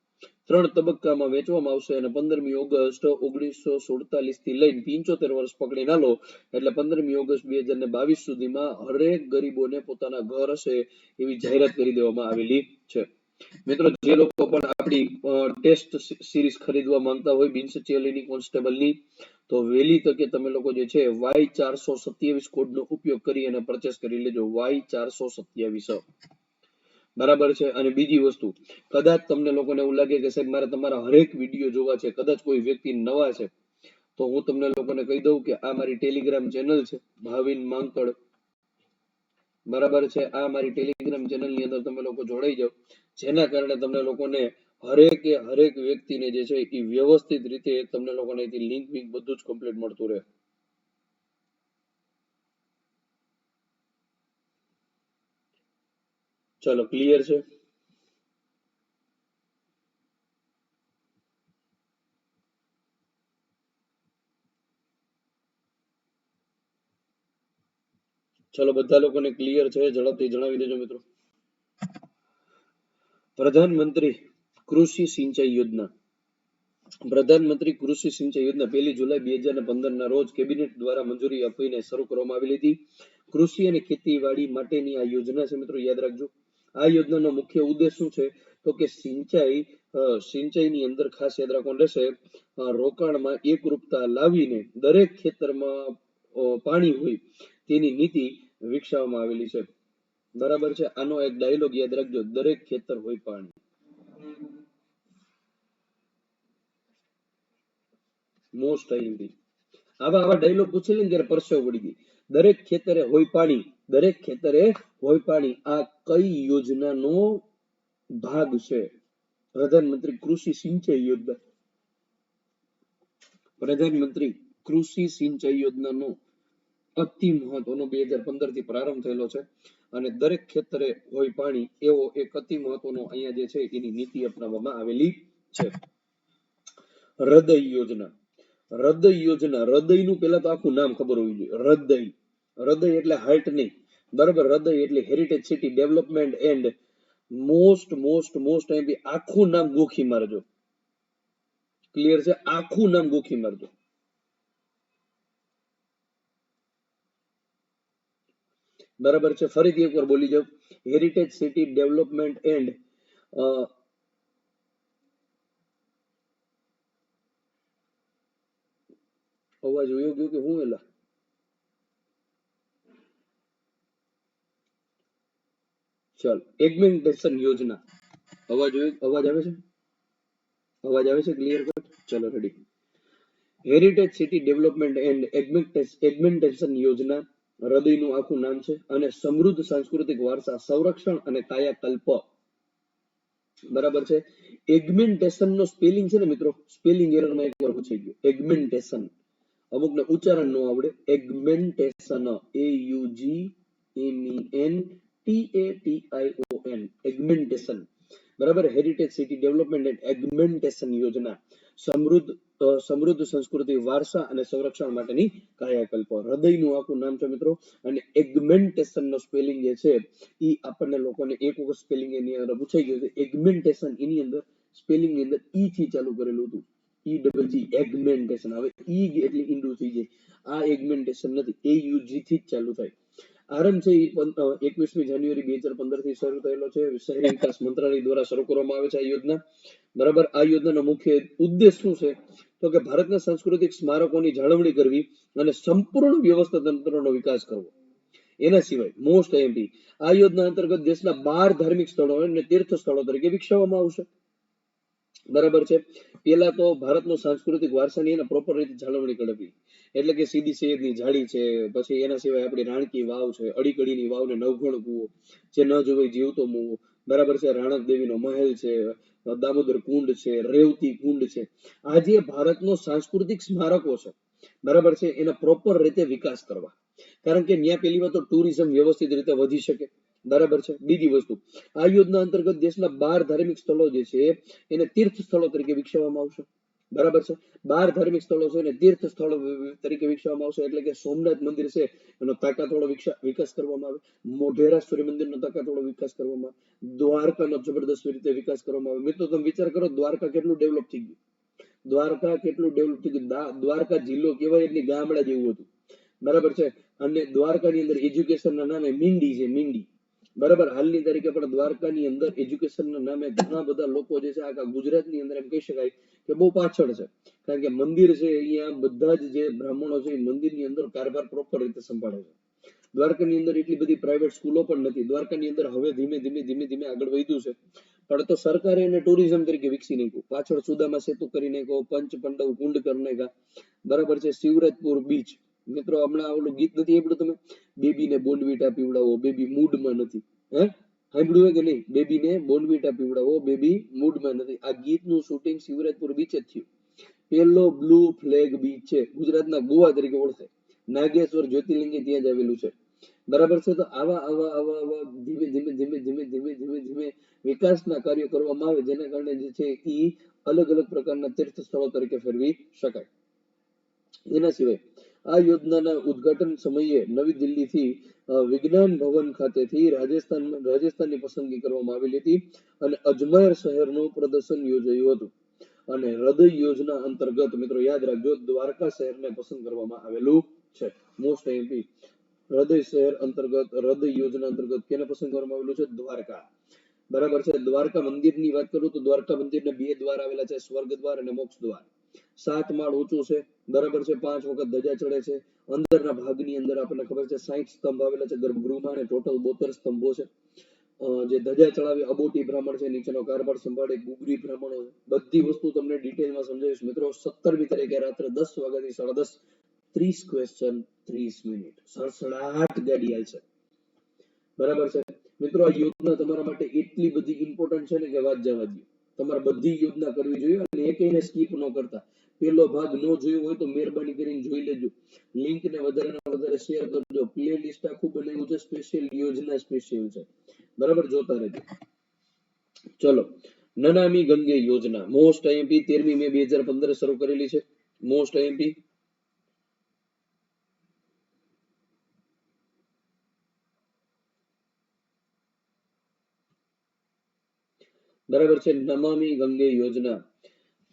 3 તબક્કામાં વહેંચવામાં આવશે અને 15મી ઓગસ્ટ 1947 થી લઈને 75 વર્ષ પકડી ના લો એટલે 15મી ઓગસ્ટ 2022 સુધીમાં હરેક ગરીબોને પોતાના ઘર હશે એવી જાહેરાત કરી દેવામાં આવેલી છે. મિત્રો જે લોકો પણ આપણી ટેસ્ટ સિરીઝ ખરીદવા માંગતા હોય બિનસચિવાલયની કોન્સ્ટેબલની, તો વહેલી તકે તમે લોકો જે છે Y427 કોડનો ઉપયોગ કરી અને પરચેસ કરી લેજો. Y427. બરાબર છે. અને બીજી વસ્તુ, કદાચ તમને લોકોને એવું લાગે કે સાહેબ મારે તમારા હરેક વિડીયો જોવા છે, કદાચ કોઈ વ્યક્તિ નવા છે, તો હું તમને લોકોને કહી દઉં કે આ મારી ટેલિગ્રામ ચેનલ છે, ભાવિન માંકડ. બરાબર છે. આ મારી ટેલિગ્રામ ચેનલ ની અંદર તમે લોકો જોડાઈ જાઓ, જેના કારણે તમને લોકોને હરેક વ્યક્તિને જે છે એ વ્યવસ્થિત રીતે તમને લોકોને લિંક બધું જ કમ્પ્લીટ મળતું રહે. ચલો, ક્લિયર છે? ચલો, બધા લોકોને ક્લિયર છે? ઝડપથી જણાવી દેજો મિત્રો. પ્રધાનમંત્રી કૃષિ સિંચાઈ યોજના. પ્રધાનમંત્રી કૃષિ સિંચાઈ યોજના 1 જુલાઈ 2015 ના રોજ કેબિનેટ દ્વારા મંજૂરી આપીને શરૂ કરવામાં આવેલી હતી. કૃષિ અને ખેતીવાડી માટેની આ યોજના છે મિત્રો, યાદ રાખજો. આ યોજનાનો મુખ્ય ઉદ્દેશ શું છે? તો કે સિંચાઈની અંદર ખાસ યાદ રાખવાનું રહેશે, રોકાણમાં એકરૂપતા લાવીને દરેક ખેતરમાં પાણી હોય તેની નીતિ વિકસાવવામાં આવેલી છે. બરાબર છે. આનો એક ડાયલોગ યાદ રાખજો, દરેક ખેતર હોય પાણી. Most IMP. આવા ડાયલોગ પૂછી લે ને ત્યારે પરસેવો પડી ગઈ. દરેક ખેતરે હોય પાણી, દરેક ખેતરે હોય પાણી. આ કઈ યોજનાનો ભાગ છે? પ્રધાનમંત્રી કૃષિ સિંચાઈ યોજના. પ્રધાનમંત્રી કૃષિ સિંચાઈ યોજનાનો અતિ મહત્વનો 2015 થી પ્રારંભ થયેલો છે અને દરેક ખેતરે હોય પાણી એવો એક અતિ મહત્વનો અહીંયા જે છે એની નીતિ અપનાવવામાં આવેલી છે. હૃદય યોજના. હૃદય યોજના, હૃદયનું પેલા તો આખું નામ ખબર હોવી જોઈએ. હૃદય, હૃદય એટલે હાર્ટ નહીં, બરાબર. હૃદય એટલે heritage city development and most આખું નામ ગોખી મારજો. ક્લિયર છે? આખું નામ ગોખી મારજો. બરાબર છે. ફરીથી એકવાર બોલી જાવ, હેરિટેજ સિટી ડેવલપમેન્ટ એન્ડ અવાજ વયો ગયો કે હું એલા? ચાલ, એગ્મેન્ટેશન યોજના. અવાજ આવે છે? અવાજ આવે છે ક્લિયર કટ? ચલો ready. Heritage city development and augmentation યોજના હૃદયનું આખું નામ છે અને સમૃદ્ધ સાંસ્કૃતિક વારસા સંરક્ષણ અને કાયાકલ્પ. બરાબર છે. એગ્મેન્ટેશન નો સ્પેલિંગ છે ને મિત્રો, સ્પેલિંગ એરર માં એકવાર પૂછાઈ ગયું. એગ્મેન્ટેશન અમુકને ઉચ્ચારણ ન આવડે. એગ્મેન્ટેશન AUGMENTATION એગ્મેન્ટેશન. બરાબર. Heritage city development and augmentation યોજના સમૃદ્ધ સંસ્કૃતિ વારસા અને સંરક્ષણ માટેની કાયાકલ્પ. હૃદયનું આખું નામ છે મિત્રો. અને એગ્મેન્ટેશન નો સ્પેલિંગ જે છે એ આપણને લોકોને એક વખત સ્પેલિંગ એની અંદર પૂછાઈ ગયું છે. એગ્મેન્ટેશન એની અંદર સ્પેલિંગ ની અંદર ઈ થી ચાલુ કરેલું હતું. EGG એગ્મેન્ટેશન. હવે ઈ એટલે ઈંડું થઈ જાય. આ એગ્મેન્ટેશન નથી, AUG થી જ ચાલુ થાય. આરંભ છે 21મી જાન્યુઆરી 2015 થી શરૂ થયેલો છે. શહેરી વિકાસ મંત્રાલય દ્વારા શરૂ કરવામાં આવે છે આ યોજના. બરાબર. આ યોજનાનો મુખ્ય ઉદ્દેશ શું છે તો કે ભારતના સાંસ્કૃતિક સ્મારકોની જાળવણી કરવી અને સંપૂર્ણ વ્યવસ્થા તંત્રનો વિકાસ કરવો. એના સિવાય મોસ્ટ આઈએમપી આ યોજના અંતર્ગત દેશના 12 ધાર્મિક સ્થળો અને તીર્થ સ્થળો તરીકે વિકસાવવામાં આવશે. બરાબર છે. પેલા તો ભારતનો સાંસ્કૃતિક વારસાની એને પ્રોપર રીતે જાળવણી કરવી. એટલે કે સીદી સૈયદની જાળી છે, પછી એના સિવાય આપણી રાણકી વાવ છે, અડીકડીની વાવ ને નવઘણ કૂવો જે ન જોવે જીવતો મૂવો. બરાબર છે. રાણક દેવીનો મહેલ છે, દામોદર કુંડ છે, રેવતી કુંડ છે. આ જે ભારતનો સાંસ્કૃતિક સ્મારકો છે, બરાબર છે, એના પ્રોપર રીતે વિકાસ કરવા. કારણ કે ત્યાં પેલી વાત તો ટુરિઝમ વ્યવસ્થિત રીતે વધી શકે. બરાબર છે. બીજી વસ્તુ, આ યોજના અંતર્ગત દેશના 12 ધાર્મિક સ્થળો જે છે એને તીર્થ સ્થળો તરીકે વિકસાવવામાં આવશે. બરાબર છે. 12 ધાર્મિક સ્થળો છે એને તીર્થ સ્થળો તરીકે વિકસાવવામાં આવશે. એટલે કે સોમનાથ મંદિર છે એનો તાકાતવાળો વિકાસ કરવામાં આવે. મોઢેરા સૂર્ય મંદિરનો તાકાતવાળો વિકાસ કરવામાં આવે. દ્વારકાનો જબરદસ્ત રીતે વિકાસ કરવામાં આવે. મિત્રો તમે વિચાર કરો, દ્વારકા કેટલું ડેવલપ થઈ ગયું. દ્વારકા કેટલું ડેવલપ થઈ ગયું. દ્વારકા જિલ્લો કેવાય એટલી ગામડા જેવું હતું. બરાબર છે. અને દ્વારકાની અંદર એજ્યુકેશનના નામે મીંડી છે, મીંડી. બરાબર. હાલની તારીખે પણ દ્વારકાની અંદર એજ્યુકેશનના નામે ઘણા બધા લોકો જે છે આખા ગુજરાતની અંદર એમ કહી શકાય કે બહુ પાછળ છે. કારણ કે મંદિર છે અહીંયા બધા જ જે બ્રાહ્મણો છે એ મંદિરની અંદર કારભાર પ્રોપર રીતે સંભાળે છે. દ્વારકાની અંદર એટલી બધી પ્રાઇવેટ સ્કૂલો પણ નથી. દ્વારકાની અંદર હવે ધીમે ધીમે આગળ વધ્યું છે. પણ તો સરકારે એને ટુરિઝમ તરીકે વિકસી નાખ્યું. પાછળ સુદામા સેતુ કરી નાખ્યો, પંચ પાંડવ કુંડ કરી નાખ્યા. બરાબર છે. શિવરાજપુર બીચ. મિત્રો હમણાં ઓલું ગીત નથી સાંભળ્યું તમે? બેબીને બોન્ડવીટા પીવડાવો, બેબી મૂડમાં નથી. હે સાંભળ્યું હોય કે નહીં? બેબીને બોન્ડવીટા પીવડાવો, બેબી મૂડમાં નથી. આ ગીતનું શૂટિંગ શિવરાજપુર બીચે જ થયું. પેલો બ્લુ ફ્લેગ બીચ છે, ગુજરાતના ગોવા તરીકે ઓળખાય. નાગેશ્વર જ્યોતિર્લિંગ ત્યાં જ આવેલું છે. બરાબર છે. તો આવા ધીમે વિકાસના કાર્યો કરવામાં આવે જેના કારણે જે છે એ અલગ અલગ પ્રકારના તીર્થ સ્થળો તરીકે ફેરવી શકાય. એના સિવાય આ યોજનાના ઉદ્ઘાટન સમયે નવી દિલ્હીથી વિજ્ઞાન ભવન ખાતેથી રાજસ્થાનની પસંદગી કરવામાં આવેલી હતી અને અજમેર શહેરનું પ્રદર્શન યોજાયું હતું. અને હૃદય યોજના અંતર્ગત મિત્રો યાદ રાખજો, દ્વારકા શહેરને પસંદ કરવામાં આવેલું છે. મોસ્ટ આઈએમપી હૃદય શહેર અંતર્ગત, હૃદય યોજના અંતર્ગત કેને પસંદ કરવામાં આવેલું છે? દ્વારકા. બરાબર છે. દ્વારકા મંદિરની વાત કરું તો દ્વારકા મંદિરને 2 દ્વાર આવેલા છે, સ્વર્ગ દ્વાર અને મોક્ષ દ્વાર. 7 માળ ઊંચું છે. બરાબર છે. 5 વખત ધજા ચડે છે. અંદરના ભાગની અંદર આપણને ખબર છે 60 સ્તંભ આવેલા છે ગર્ભગૃહમાં અને ટોટલ 72 સ્તંભો છે. જે ધજા ચડાવી અબોટી બ્રાહ્મણ છે, નીચેનો કારભાર સંભાળે ગુગરી બ્રાહ્મણો છે. બધી વસ્તુ તમને ડિટેલમાં સમજાવીશ મિત્રો. 17મી તારીખે રાત્રે 10 વાગ્યાથી 10:30 30 ક્વેશ્ચન 30 મિનિટ સડસડાટ ગાડી હાલશે. બરાબર છે. મિત્રો આ યોજના તમારા માટે એટલી બધી ઇમ્પોર્ટન્ટ છે ને કે વાત જવા દો. તમારે બધી યોજના કરવી જોઈએ અને એકઈને સ્કીપ ન કરતા. પેલો ભાગ ન જોયો હોય તો મહેરબાની કરીને જોઈ લેજો. લિંક ને વધારે શેર કરજો. પ્લે લિસ્ટ આખું બનાવ્યું છે સ્પેશિયલ યોજના સ્પેશિયલ છે. બરાબર, જોતા રહેજો. ચલો, નમામિ ગંગે યોજના મોસ્ટ આઈએમપી 13મી મે 2015 શરૂ કરેલી છે. મોસ્ટ આઈએમપી બરાબર છે. નમામિ ગંગે યોજના.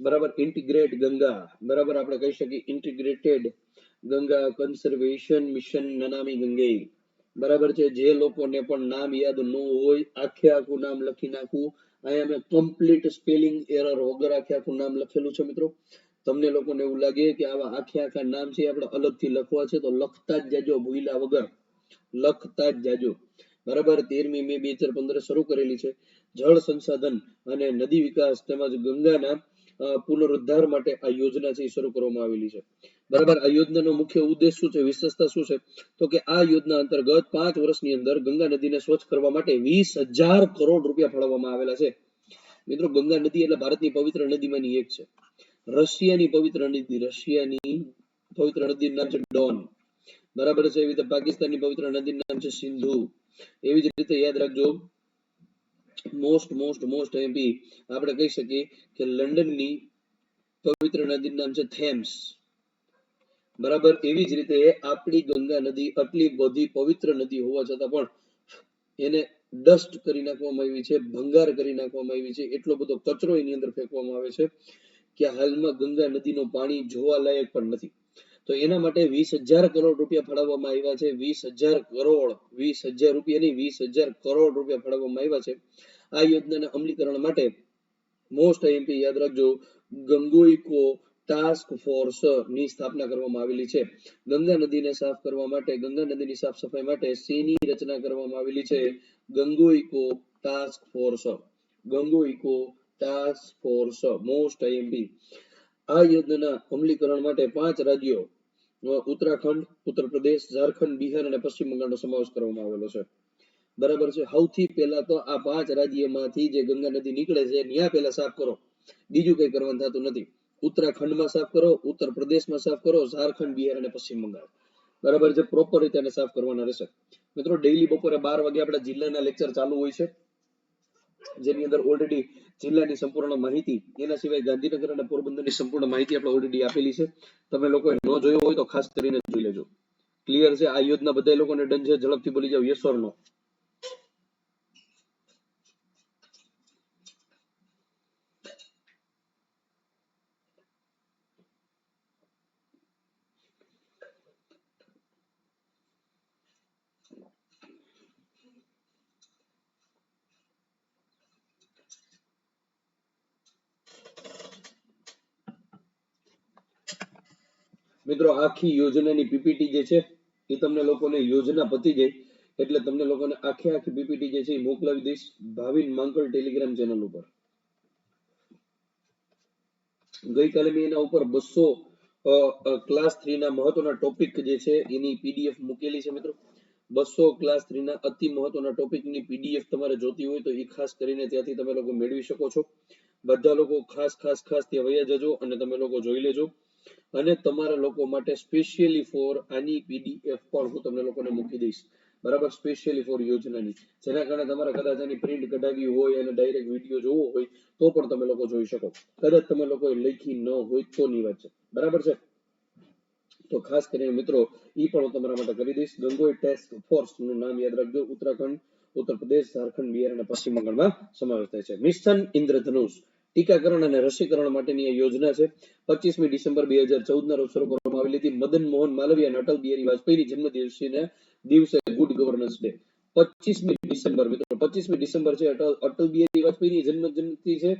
બરાબર. ઇન્ટિગ્રેટ ગંગા. બરાબર, આપણે કહી શકીએ integrated Ganga conservation mission Namami Gange. બરાબર છે. જે લોકોને પણ નામ યાદ ન હોય આખું નામ લખી નાખવું. અહીંયા મેં કમ્પ્લીટ સ્પેલિંગ એરર વગર આખું નામ લખેલું છે મિત્રો. તમને લોકોને એવું લાગે કે આવા આખા નામ છે આપણે અલગથી લખવા છે તો લખતા જ જાજો, ભૂલ્યા વગર લખતા જ જાજો. બરાબર. 13મી મે 2015 શરૂ કરેલી છે. જળ સંસાધન અને નદી વિકાસ તેમજ ગંગાના પુનરુદ્ધાર માટે આ યોજના છે એ શરૂ કરવામાં આવેલી છે. બરાબર. આ યોજનાનો મુખ્ય ઉદ્દેશ શું છે, વિશેષતા શું છે, તો કે આ યોજના અંતર્ગત 5 વર્ષની અંદર ગંગા નદીને સ્વચ્છ કરવા માટે 20,000 કરોડ રૂપિયા ફાળવવામાં આવેલા છે. મિત્રો, ગંગા નદી એટલે ભારતની પવિત્ર નદીમાંની એક છે. રશિયાની પવિત્ર નદીનું નામ છે ડોન. બરાબર છે. એવી રીતે પાકિસ્તાનની પવિત્ર નદીનું નામ છે સિંધુ. એવી જ રીતે યાદ રાખજો, મોસ્ટ એમપી આપણે કહી શકીએ કે લંડનની પવિત્ર નદીનું નામ છે થેમ્સ. બરાબર. એવી જ રીતે આપણી ગંગા નદી આટલી બધી પવિત્ર નદી હોવા છતાં પણ એને ડસ્ટ કરી નાખવામાં આવી છે, ભંગાર કરી નાખવામાં આવી છે. એટલો બધો કચરો એની અંદર ફેંકવામાં આવે છે કે હાલમાં ગંગા નદીનું પાણી જોવા લાયક પણ નથી. તો એના માટે 20,000 કરોડ રૂપિયા ફાળવવામાં આવ્યા છે. 20,000 કરોડ, 20,000 રૂપિયા નહીં, 20,000 કરોડ રૂપિયા ફાળવવામાં આવ્યા છે. આ યોજનાના અમલીકરણ માટે મોસ્ટ એમપી યાદ રાખજો, ગંગોઈકો ટાસ્ક ફોર્સ ની સ્થાપના કરવામાં આવેલી છે. ગંગા નદીને સાફ કરવા માટે, ગંગા નદીની સાફ સફાઈ માટે શેની રચના કરવામાં આવેલી છે? ગંગોઈકો ટાસ્ક ફોર્સ. ગંગોઈકો ટાસ્ક ફોર્સ, મોસ્ટ આઈએમપી. આ યોજનાના અમલીકરણ માટે 5 રાજ્યો ઉત્તરાખંડ, ઉત્તર પ્રદેશ, ઝારખંડ, બિહાર અને પશ્ચિમ બંગાળનો સમાવેશ કરવામાં આવેલો છે. બરાબર છે. સૌથી પહેલા તો આ 5 રાજ્યમાંથી જે ગંગા નદી નીકળે છે ત્યાં પહેલા સાફ કરો, બીજું કઈ કરવાનું થતું નથી. ઉત્તરાખંડમાં સાફ કરો, ઉત્તર પ્રદેશમાં સાફ કરો, ઝારખંડ, બિહાર અને પશ્ચિમ બંગાળ. બરાબર છે. પ્રોપર રીતે એને સાફ કરવાના રહેશે. મિત્રો, ડેઈલી બપોરે 12 વાગે આપણા જિલ્લાના લેક્ચર ચાલુ હોય છે, જેની અંદર ઓલરેડી જિલ્લાની સંપૂર્ણ માહિતી, એના સિવાય ગાંધીનગર અને પોરબંદરની સંપૂર્ણ માહિતી આપણે ઓલરેડી આપેલી છે. તમે લોકોએ ન જોયો હોય તો ખાસ કરીને જોઈ લેજો. ક્લિયર છે? આ યોજના બધા લોકોને ડન છે? ઝડપથી બોલી જાવ, યસ ઓર નો. મિત્રો, આખી યોજનાની પીપીટી જે છે એ તમને લોકોને યોજના પતી જાય એટલે તમને લોકોને આખી પીપીટી જે છે એ મોકલાવી દઈશ ભાવિન માંકડ ટેલિગ્રામ ચેનલ ઉપર. ગઈકાલે મેં એના ઉપર 200 ક્લાસ 3 ના મહત્વના ટોપિક જે છે એની પીડીએફ મૂકેલી છે. મિત્રો, 200 ક્લાસ 3 ના અતિ મહત્વના ટોપિકની પીડીએફ તમારે જોતી હોય તો એ ખાસ કરીને ત્યાંથી તમે લોકો મેળવી શકો છો. બધા લોકો ખાસ ત્યાં વયા જજો અને તમે લોકો જોઈ લેજો. અને તમારા લોકો માટે સ્પેશિયલી ફોર આની પીડીએફ પણ હું તમને લોકોને મૂકી દઈશ. બરાબર. સ્પેશિયલી ફોર યોજનાની, જેના કારણે તમારે કદાચ આની પ્રિન્ટ કઢાવી હોય અને ડાયરેક્ટ વિડીયો જોવો હોય તો પણ તમે લોકો જોઈ શકો. કદાચ તમે લોકોએ લખી ન હોય તો ની વાત છે. બરાબર છે. તો ખાસ કરીને મિત્રો ઈ પણ હું તમારા માટે કરી દઈશ. ગંગોઈ ટાસ્ક ફોર્સ નું નામ યાદ રાખજો. ઉત્તરાખંડ, ઉત્તર પ્રદેશ, ઝારખંડ, બિહાર અને પશ્ચિમ બંગાળમાં સમાવેશ થાય છે. મિશન ઇન્દ્રધનુષ ટીકાકરણ અને રસીકરણ માટેની આ યોજના છે. 25મી ડિસેમ્બર 2014 ના રોજ શરૂ કરવામાં આવેલી હતી. મદન મોહન માલવીય અને અટલ બિહારી વાજપેયીની જન્મદિવસના દિવસે ગુડ ગવર્નન્સ ડે. 25મી ડિસેમ્બર મિત્રો, 25મી ડિસેમ્બર છે અટલ બિહારી વાજપેયીની જન્મજયંતિ છે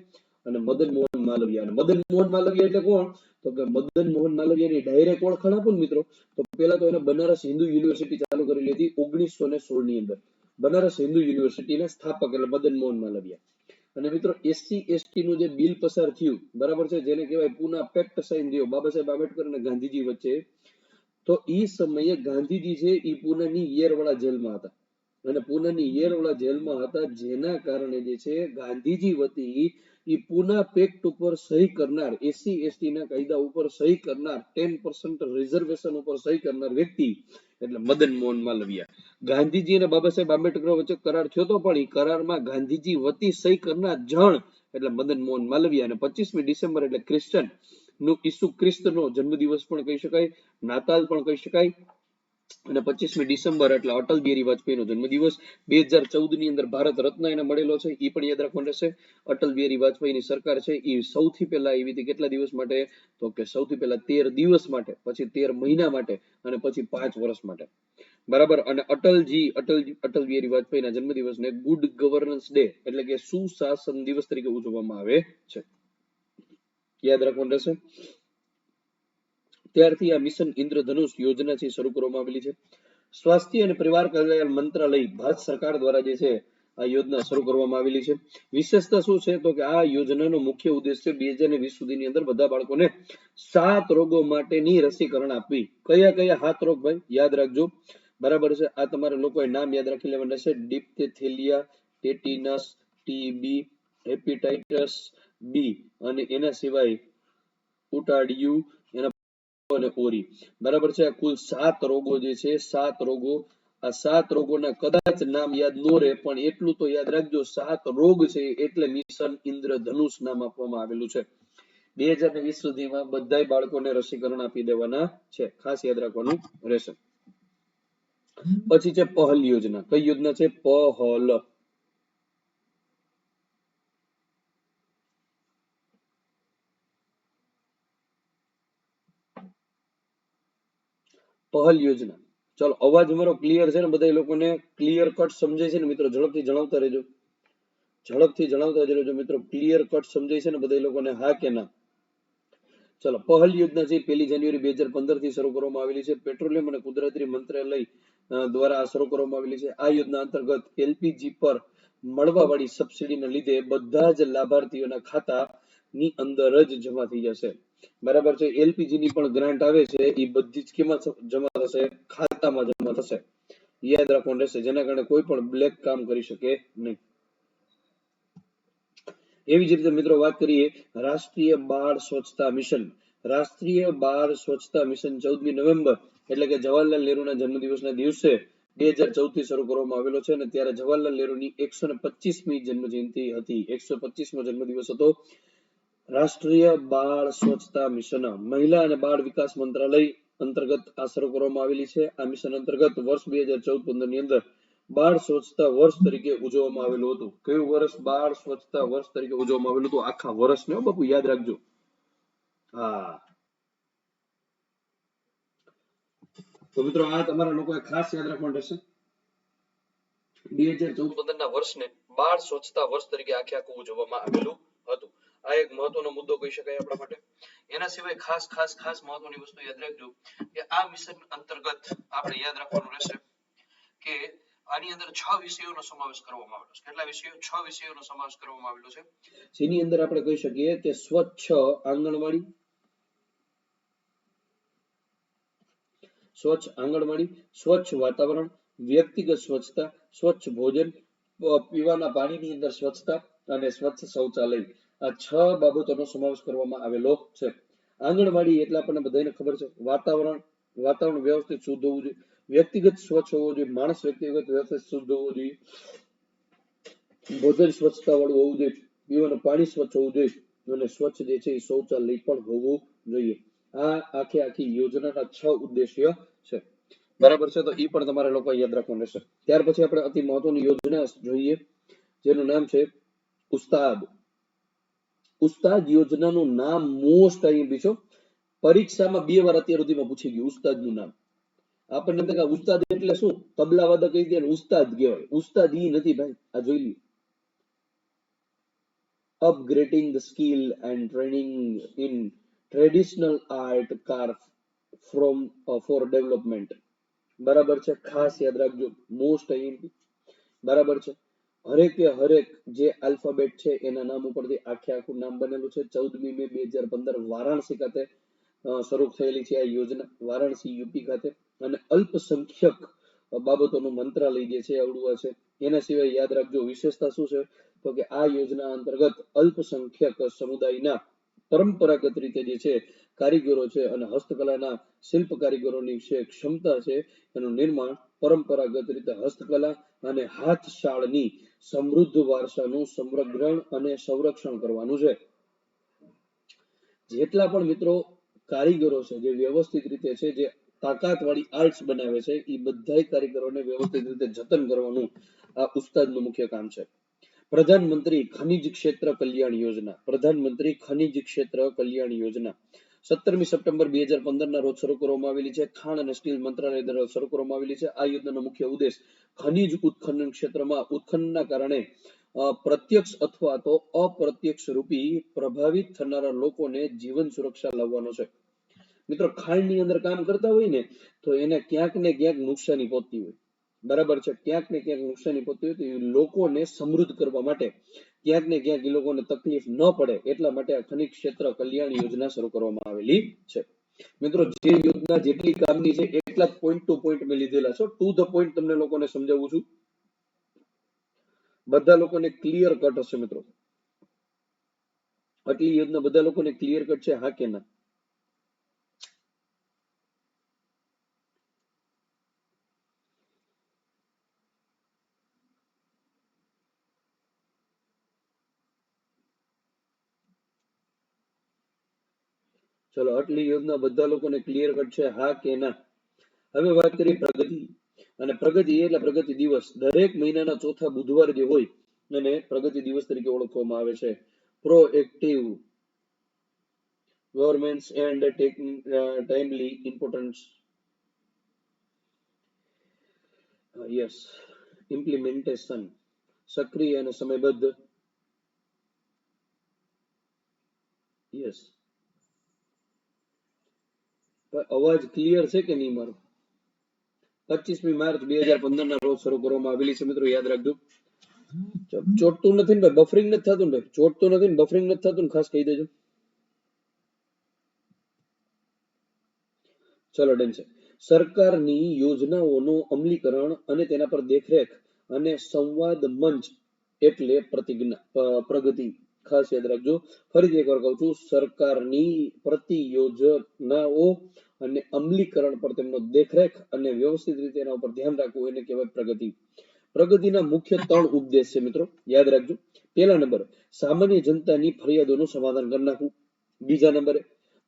અને મદન મોહન માલવીય. અને મદન મોહન માલવીય એટલે કોણ? તો કે મદન મોહન માલવીયાની ડાયરેક્ટ ઓળખાણ આપો ને મિત્રો, તો પેલા તો એને બનારસ હિન્દુ યુનિવર્સિટી ચાલુ કરેલી હતી 1916 ની અંદર. બનારસ હિન્દુ યુનિવર્સિટીના સ્થાપક એટલે મદન મોહન માલવીય. અને મિત્રો, એસસી એસટી નું જે બિલ પસાર થયું, બરાબર છે, જેને કહેવાય પૂના પેક્ટ સાઇન થયો બાબા સાહેબ આંબેડકર અને ગાંધીજી વચ્ચે, તો ઈ સમયે ગાંધીજી છે ઈ પુનાની યેરવાડા જેલમાં હતા. અને પુનાની યેરવાડા જેલમાં હતા, જેના કારણે જે છે ગાંધીજી વતી ઈ પુના પેક્ટ ઉપર સહી કરનાર, એસસી એસટી ના કાયદા ઉપર સહી કરનાર, 10% રિઝર્વેશન ઉપર સહી કરનાર વ્યક્તિ એટલે મદન મોહન માલવીય. ગાંધીજી અને બાબા સાહેબ આંબેડકર વચ્ચે કરાર થયો તો પણ એ કરારમાં ગાંધીજી વતી સહી કરનાર જણ એટલે મદન મોહન માલવીય. અને 25મી ડિસેમ્બર એટલે ક્રિશ્ચન નું ઈસુ ખ્રિસ્તનો જન્મદિવસ પણ કહી શકાય, નાતાલ પણ કહી શકાય. અને 25મી ડિસેમ્બર એટલે અટલ બિહારી વાજપેયીનો જન્મદિવસ. 2014 ની અંદર ભારત રત્ન એને મળેલો છે, એ પણ યાદ રાખવાનું રહેશે. અટલ બિહારી વાજપેયીની સરકાર છે એ સૌથી પહેલા આવી હતી કેટલા દિવસ માટે? તો કે સૌથી પહેલા 13 દિવસ માટે, પછી 13 મહિના માટે અને પછી 5 વર્ષ માટે. બરાબર. અને અટલ બિહારી વાજપેયીના જન્મદિવસને ગુડ ગવર્નન્સ ડે એટલે કે સુશાસન દિવસ તરીકે ઉજવવામાં આવે છે. યાદ રાખવાનું રહેશે. ત્યારથી આ મિશન ઇન્દ્રધનુષ યોજના છે શરૂ કરવામાં આવેલી છે. સ્વાસ્થ્ય અને પરિવાર કલ્યાણ મંત્રાલય ભારત સરકાર દ્વારા જે છે આ યોજના શરૂ કરવામાં આવેલી છે. વિશેષતા શું છે તો કે આ યોજનાનો મુખ્ય ઉદ્દેશ છે 2020 સુધીની અંદર બધા બાળકોને 7 રોગો માટેની રસીકરણ આપવી. કયા કયા 7 રોગ ભાઈ યાદ રાખજો, બરાબર છે. આ તમારે લોકોએ નામ યાદ રાખી લેવાના છે. ડિપ્થેલિયા, ટેટિનસ, ટીબી, હેપેટાઇટિસ બી અને એના સિવાય ઉટાડિયું, એના અને ઓરી, બરાબર છે. કુલ 7 રોગો જે છે 7 રોગો, આ 7 રોગોના કદાચ નામ યાદ ન રહે પણ એટલું તો યાદ રાખજો 7 રોગ છે એટલે મિશન ઇન્દ્રધનુષ નામ આપવામાં આવેલું છે. 2020 સુધીમાં બધા બાળકોને રસીકરણ આપી દેવાના છે, ખાસ યાદ રાખવાનું રહેશે. પછી છે પહલ યોજના. કઈ યોજના છે? પહલ. પહલ યોજના. ચાલો, અવાજ મારો ક્લિયર છે ને? બધા લોકોને ક્લિયર કટ સમજાય છે ને મિત્રો? ઝડપથી જણાવતા રહેજો, ઝડપથી જણાવતા રહેજો મિત્રો. ક્લિયર કટ સમજાય છે ને બધા લોકોને? હા કે ના? ચલો, પહલ યોજના છે 1 જાન્યુઆરી 2015 થી શરૂ કરવામાં આવેલી છે. પેટ્રોલિયમ અને કુદરતી મંત્રાલય દ્વારા શરૂ કરવામાં આવેલી છે. આ યોજના અંતર્ગત એલપીજી પર મળવાવાળી સબસિડીના લીધે બધા જ લાભાર્થીઓના ખાતાની અંદર જ જમા થઈ જશે, બરાબર છે. એલપીજી ની પણ ગ્રાન્ટ આવે છે એ બધી જ કેમાં જમા થશે? ખાતામાં જમા થશે. યાદ રાખવાનું રહેશે, જેના કારણે કોઈ પણ બ્લેક કામ કરી શકે નહીં. એવી જ રીતે મિત્રો વાત કરીએ રાષ્ટ્રીય બાળ સ્વચ્છતા મિશન. રાષ્ટ્રીય બાળ સ્વચ્છતા મિશન 14મી નવેમ્બર એટલે કે જવાહરલાલ નહેરુના જન્મદિવસના દિવસે 2014 થી શરૂ કરવામાં આવેલો છે અને ત્યારે જવાહરલાલ નહેરુની 125મી જન્મજયંતિ હતી. 125મો જન્મદિવસ હતો. રાષ્ટ્રીય બાળ સ્વચ્છતા મિશન મહિલા અને બાળ વિકાસ મંત્રાલય અંતર્ગત આ શરૂ કરવામાં આવેલી છે. આ મિશન અંતર્ગત વર્ષ 2014-15 ની અંદર બાળ સ્વચ્છતા વર્ષ તરીકે ઉજવવામાં આવેલું હતું. કયું વર્ષ? બાળ સ્વચ્છતા વર્ષ તરીકે ઉજવવામાં આવેલું હતું. આખા વર્ષને બાપુ યાદ રાખજો. હા, તો મિત્રો આ તમારા લોકોએ ખાસ યાદ રાખવાનું રહેશે. 2014-15 ના વર્ષને બાળ સ્વચ્છતા વર્ષ તરીકે આખું ઉજવવામાં આવેલું હતું. આ એક મહત્વનો મુદ્દો કહી શકાય આપણા માટે. એના સિવાય ખાસ ખાસ ખાસ મહત્વની વસ્તુ યાદ રાખજો કે આ મિશન અંતર્ગત આપણે યાદ રાખવાનું રહેશે કે આની અંદર 6 વિષયોનો સમાવેશ કરવામાં આવેલો છે. કેટલા વિષયો? 6 વિષયોનો સમાવેશ કરવામાં આવેલો છે. જેની અંદર આપણે કહી શકીએ કે સ્વચ્છ આંગણવાડી, સ્વચ્છ આંગણવાડી, સ્વચ્છ વાતાવરણ, વ્યક્તિગત સ્વચ્છતા, સ્વચ્છ ભોજન, પીવાના પાણીની અંદર સ્વચ્છતા અને સ્વચ્છ શૌચાલય. આ 6 બાબતોનો સમાવેશ કરવામાં આવેલો છે. આંગણવાડી એટલે આપણને બધાને ખબર છે વાતાવરણ વ્યવસ્થિત શુદ્ધ હોવું જોઈએ, વ્યક્તિગત સ્વચ્છ હોવો જોઈએ, માણસ વ્યક્તિગત વ્યવસ્થિત શુદ્ધ હોવો જોઈએ, ભોજન સ્વચ્છતા વાળું હોવું જોઈએ, પીવાનું પાણી સ્વચ્છ હોવું જોઈએ અને સ્વચ્છ જે છે એ શૌચાલય પણ હોવું જોઈએ. આ આખી યોજનાના 6 ઉદ્દેશ્ય છે, બરાબર છે. તો એ પણ તમારે લોકો યાદ રાખવાનું રહેશે. ત્યાર પછી આપણે અતિ મહત્વની યોજના જોઈએ જેનું નામ છે ઉસ્તાદ. ઉસ્તાદ યોજનાનું નામ મોસ્ટ આઈએમપી છે. પરીક્ષામાં 2 વાર અત્યાર સુધીમાં પૂછી ગયું ઉસ્તાદનું નામ. આપણને એમ કે ઉસ્તાદ એટલે શું? તબલા વાદક કહી દે ઉસ્તાદ કહેવાય. ઉસ્તાદ ઈ નથી ભાઈ, આ જોઈ લ્યો. Upgrading the skill and training in traditional art craft from for development. બરાબર છે, ખાસ યાદ રાખજો. મોસ્ટ આઈએમપી, બરાબર છે. હરેક જે આલ્ફાબેટ છે એના નામ ઉપરથી આખું નામ બનેલું છે. 14મી મે 2015 વારાણસી ખાતે શરૂ થયેલી છે આ યોજના, વારાણસી યુપી ખાતે. અને અલ્પસંખ્યક બાબતોનું મંત્રાલય જે છે આવડું છે. એના સિવાય યાદ રાખજો વિશેષતા શું છે તો કે આ યોજના અંતર્ગત અલ્પસંખ્યક સમુદાયના પરંપરાગત રીતે જે છે કારીગરો છે અને હસ્તકલાના શિલ્પ કારીગરોની ક્ષમતા છે એનું નિર્માણ પરંપરાગત રીતે હસ્તકલા અને હાથશાળની સમૃદ્ધ વારસાનું સંરક્ષણ અને સંરક્ષણ કરવાનું છે. જેટલા પણ મિત્રો કારીગરો છે જે વ્યવસ્થિત રીતે છે જે તાકાત વાળી આર્ટ્સ બનાવે છે એ બધા કારીગરોને વ્યવસ્થિત રીતે જતન કરવાનું આ ઉસ્તાદનું મુખ્ય કામ છે. પ્રધાનમંત્રી ખનિજ ક્ષેત્ર કલ્યાણ યોજના. પ્રધાનમંત્રી ખનિજ ક્ષેત્ર કલ્યાણ યોજના 17મી સપ્ટેમ્બર 2015 ના રોજ શરૂ કરવામાં આવેલી છે. ખાણ અને સ્ટીલ મંત્રાલય દ્વારા શરૂ કરવામાં આવેલી છે. આ યોજનાનો મુખ્ય ઉદ્દેશ ખનિજ ઉત્ખનન ક્ષેત્રમાં ઉત્ખનનના કારણે પ્રત્યક્ષ અથવા તો અપ્રત્યક્ષ રૂપી પ્રભાવિત થનારા લોકોને જીવન સુરક્ષા લાવવાનો છે. મિત્રો ખાંડની અંદર કામ કરતા હોય ને તો એને ક્યાંક ને ક્યાંક નુકસાની પહોંચતી હોય, બરાબર છે, ક્યાંક ને ક્યાંક નુકસાની પહોંચતી હોય. તો એ લોકોને સમૃદ્ધ કરવા માટે ક્યાંક ને ક્યાંક એ લોકોને તકલીફ ન પડે એટલા માટે આ ખનિજ ક્ષેત્ર કલ્યાણ યોજના શરૂ કરવામાં આવેલી છે. મિત્રો જે યોજના જેટલી કામની છે એટલા જ પોઈન્ટ ટુ પોઈન્ટ મેં લીધેલા છે, ટુ ધ પોઈન્ટ તમને લોકોને સમજાવું છું, બધા લોકોને ક્લિયર કટ હશે મિત્રો. આટલી યોજના બધા લોકોને ક્લિયર કટ છે, હા કે ના? ચલો, આટલી યોજના બધા લોકોને ક્લિયર કટ છે, હા કે ના? હવે વાત કરીએ પ્રગતિ. અને પ્રગતિ એટલે પ્રગતિ દિવસ. દરેક મહિનાના ચોથા બુધવાર જે હોય એને પ્રગતિ દિવસ તરીકે ઓળખવામાં આવે છે. Proactive government and taking timely importance yes implementation, સક્રિય અને સમયબદ્ધ. યસ, અવાજ ક્લિયર છે કે નહીં મારો? 25મી માર્ચ 2015 ના રોજ શરૂ કરવામાં આવેલી છે મિત્રો, યાદ રાખજો. ચોટતું નથી ને ભાઈ, બફરિંગ નથી થતું ને ભાઈ, ચોટતું નથી ને બફરિંગ નથી થતું ને, ખાસ કહી દેજો. ચલો ડન છે. સરકારની યોજનાઓનું અમલીકરણ અને તેના પર દેખરેખ અને સંવાદ મંચ એટલે પ્રગતિ. ખાસ યાદ રાખજો. ફરીથી એકવાર કહું છું, સરકારની પ્રતિ યોજનાઓ અને અમલીકરણ પર તેમનો દેખરેખ અને વ્યવસ્થિત રીતે એના ઉપર ધ્યાન રાખવું એને કહેવાય પ્રગતિ. પ્રગતિના મુખ્ય 3 ઉદ્દેશ છે મિત્રો, યાદ રાખજો. પહેલા નંબર, સામાન્ય જનતાની ફરિયાદોનું સમાધાન કરી નાખવું. બીજા નંબરે,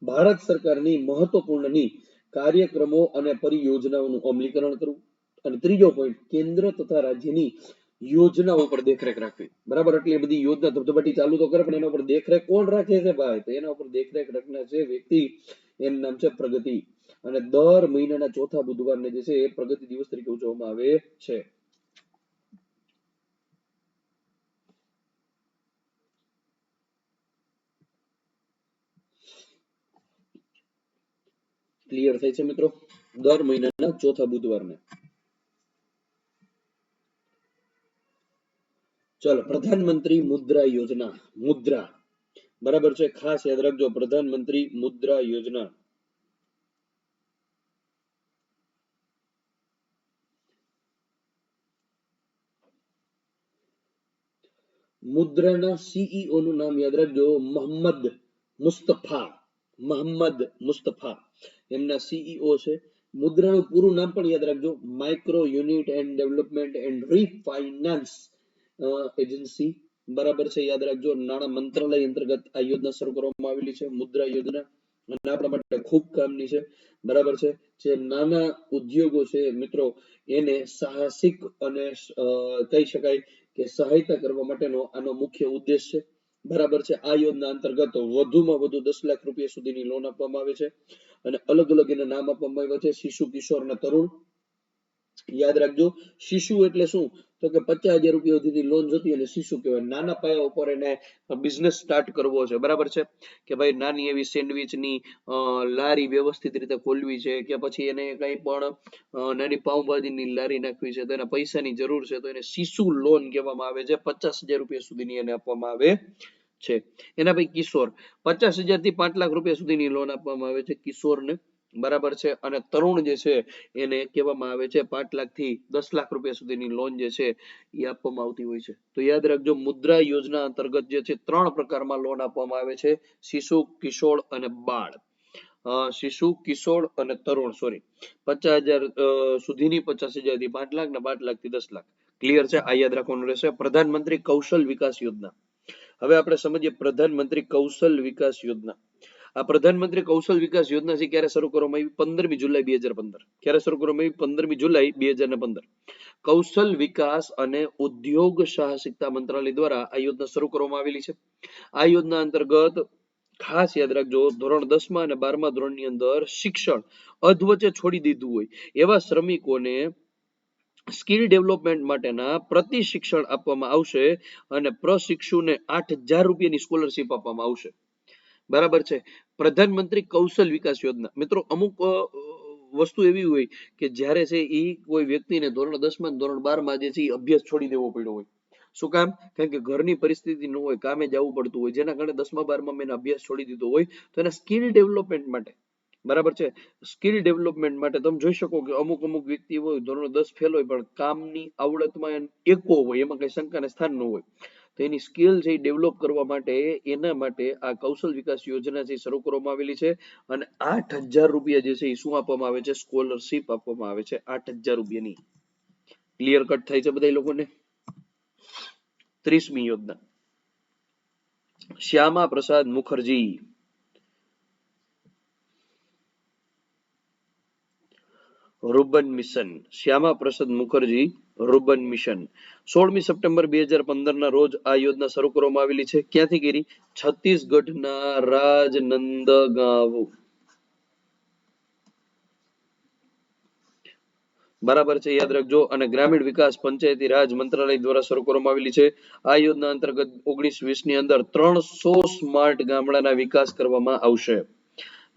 ભારત સરકારની મહત્વપૂર્ણની કાર્યક્રમો અને પરિયોજનાઓનું અમલીકરણ કરવું. અને ત્રીજો પોઈન્ટ, કેન્દ્ર તથા રાજ્યની યોજનાઓ પર દેખરેખ રાખવી. બરાબર, એટલી બધી યોજના ધબધબાટી ચાલુ તો કરે, પણ એના ઉપર દેખરેખ કોણ રાખે છે ભાઈ? તો એના ઉપર દેખરેખ રાખનાર છે વ્યક્તિ, એનું નામ છે પ્રગતિ. અને દર મહિનાના ચોથા બુધવારને જે છે એ પ્રગતિ દિવસ તરીકે ઉજવવામાં આવે છે. ક્લિયર થાય છે મિત્રો? દર મહિનાના ચોથા બુધવારને. ચલો, પ્રધાનમંત્રી મુદ્રા યોજના. મુદ્રા, બરાબર છે, ખાસ યાદ રાખજો, પ્રધાનમંત્રી મુદ્રા યોજના. મુદ્રાના સીઈઓ નું નામ યાદ રાખજો, મોહમ્મદ મુસ્તફા. મોહમ્મદ મુસ્તફા એમના સીઈઓ છે. મુદ્રાનું પૂરું નામ પણ યાદ રાખજો, micro unit and development and refinance agency. બરાબર છે, યાદ રાખજો. નાણાં મંત્રાલય અંતર્ગત આ યોજના શરૂ કરવામાં આવેલી છે, મુદ્રા યોજના. અને આપણા માટે ખૂબ કામની છે, બરાબર છે. જે નાના ઉદ્યોગો છે મિત્રો, એને સાહસિક અને કહી શકાય કે સહાયતા કરવા માટેનો આનો મુખ્ય ઉદ્દેશ છે, બરાબર છે. આ યોજના અંતર્ગત વધુમાં વધુ 10 લાખ રૂપિયા સુધીની લોન આપવામાં આવે છે. અને અલગ અલગ એના નામ આપવામાં આવ્યા છે, શિશુ, કિશોર અને તરુણ. યાદ રાખજો, શિશુ એટલે શું? તો કે 50,000 રૂપિયા સુધીની લોન જોતી અને શિશુ કહેવાય. નાના પાયા ઉપર એને બિઝનેસ સ્ટાર્ટ કરવો છે, બરાબર છે, કે ભાઈ નાની એવી સેન્ડવિચની લારી વ્યવસ્થિત રીતે ખોલવી છે, કે પછી એને કઈ પણ નાની પાઉંભાજીની લારી નાખવી છે, તો એને પૈસાની જરૂર છે, તો એને શિશુ લોન કહેવામાં આવે છે. 50,000 રૂપિયા સુધીની એને આપવામાં આવે છે. એના પછી કિશોર, 50,000 થી 5 લાખ રૂપિયા સુધીની લોન આપવામાં આવે છે કિશોરને, બરાબર છે. અને તરુણ જે છે એને કહેવામાં આવે છે 5 લાખ થી 10 લાખ રૂપિયા સુધીની લોન જે છે એ આપવામાં આવતી હોય છે. તો યાદ રાખજો, મુદ્રા યોજના અંતર્ગત જે છે 3 પ્રકારમાં લોન આપવામાં આવે છે, શિશુ, કિશોર અને બાળ. શિશુ, કિશોર અને તરુણ, સોરી, 50,000 સુધીની, 50,000 થી 5 લાખ ને 5 લાખ થી 10 લાખ. ક્લિયર છે? આ યાદ રાખવાનું રહેશે. પ્રધાનમંત્રી કૌશલ વિકાસ યોજના. હવે આપણે સમજીએ પ્રધાનમંત્રી કૌશલ વિકાસ યોજના. આ પ્રધાનમંત્રી કૌશલ વિકાસ યોજના છે ક્યારે શરૂ કરવામાં આવી? 15મી જુલાઈ 2015. ક્યારે શરૂ કરવામાં આવી? 15મી જુલાઈ 2015. કૌશલ વિકાસ અને ઉદ્યોગ સાહસિકતા મંત્રાલય દ્વારા આ યોજના શરૂ કરવામાં આવેલી છે. આ યોજના અંતર્ગત ખાસ યાદ રાખજો, ધોરણ 10માં અને 12મા ધોરણની અંદર શિક્ષણ અધવચ્ચે છોડી દીધું હોય એવા શ્રમિકોને સ્કિલ ડેવલપમેન્ટ માટેના પ્રતિ શિક્ષણ આપવામાં આવશે અને પ્રશિક્ષુને 8,000 રૂપિયાની સ્કોલરશીપ આપવામાં આવશે, બરાબર છે. પ્રધાનમંત્રી કૌશલ વિકાસ યોજના. મિત્રો અમુક વસ્તુ એવી હોય કે જ્યારે છે એ કોઈ વ્યક્તિને ધોરણ 10 માં ધોરણ 12 માં જે છે એ અભ્યાસ છોડી દેવો પડ્યો હોય. શું કામ? કારણ કે ઘરની પરિસ્થિતિ ન હોય, કામે જવું પડતું હોય, જેના કારણે 10મા 12મા મેં અભ્યાસ છોડી દીધો હોય, તો એના સ્કિલ ડેવલપમેન્ટ માટે, બરાબર છે, સ્કિલ ડેવલપમેન્ટ માટે તમે જોઈ શકો કે અમુક અમુક વ્યક્તિ હોય ધોરણ 10 ફેલ હોય પણ કામની આવડતમાં એકો હોય, એમાં કઈ શંકાને સ્થાન ન હોય, તો એની સ્કિલ છે ડેવલપ કરવા માટે, એના માટે આ કૌશલ વિકાસ યોજના છે શરૂ કરવામાં આવેલી છે. અને 8,000 રૂપિયા જે છે એ શું આપવામાં આવે છે? સ્કોલરશીપ આપવામાં આવે છે 8,000 રૂપિયાની. ક્લિયર કટ થાય છે બધા લોકોને? 30મી યોજના, Shyama Prasad Mukherjee રૂબન mission. Shyama Prasad Mukherjee રૂબન mission 16મી September 2015 ના રોજ આ યોજના શરૂ કરવામાં આવેલી છે. ક્યાંથી કરી? છત્તીસગઢના રાજનંદગાંવ, બરાબર છે, યાદ રાખજો. અને ગ્રામીણ વિકાસ પંચાયતી રાજ મંત્રાલય દ્વારા શરૂ કરવામાં આવેલી છે. આ યોજના અંતર્ગત 19-20 ની અંદર 300 સ્માર્ટ ગામડાના વિકાસ કરવામાં આવશે.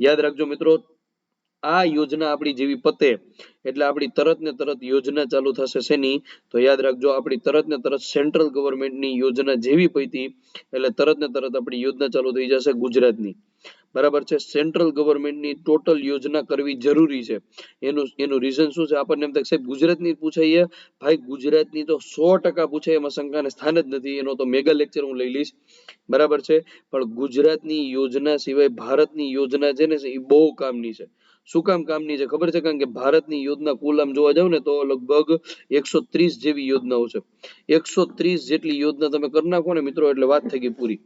યાદ રાખજો મિત્રો, આ યોજના આપણી જેવી પતે એટલે આપણી તરત ને તરત યોજના ચાલુ થશે. શેની? તો યાદ રાખજો, આપણી તરત ને તરત સેન્ટ્રલ ગવર્મેન્ટની યોજના જેવી પતી એટલે તરત ને તરત આપણી યોજના ચાલુ થઈ જશે ગુજરાતની. બરાબર છે, સેન્ટ્રલ ગવર્મેન્ટની ટોટલ યોજના કરવી જરૂરી છે. એનું રીઝન શું છે? આપણને એમ થાય સાહેબ ગુજરાતની પૂછાય, ભાઈ ગુજરાતની તો 100% પૂછાય, એમાં શંકાને સ્થાન જ નથી. એનો તો મેગા લેક્ચર હું લઈ લઈશ, બરાબર છે. પણ ગુજરાતની યોજના સિવાય ભારતની યોજના છે ને એ બહુ કામની છે. શું કામ કામની છે ખબર છે? કારણ કે ભારતની યોજના કુલ આમ જોવા જાવ ને તો લગભગ 130 જેવી યોજનાઓ છે. 130 જેટલી યોજના તમે કરી નાખો ને મિત્રો એટલે વાત થઈ ગઈ પૂરી,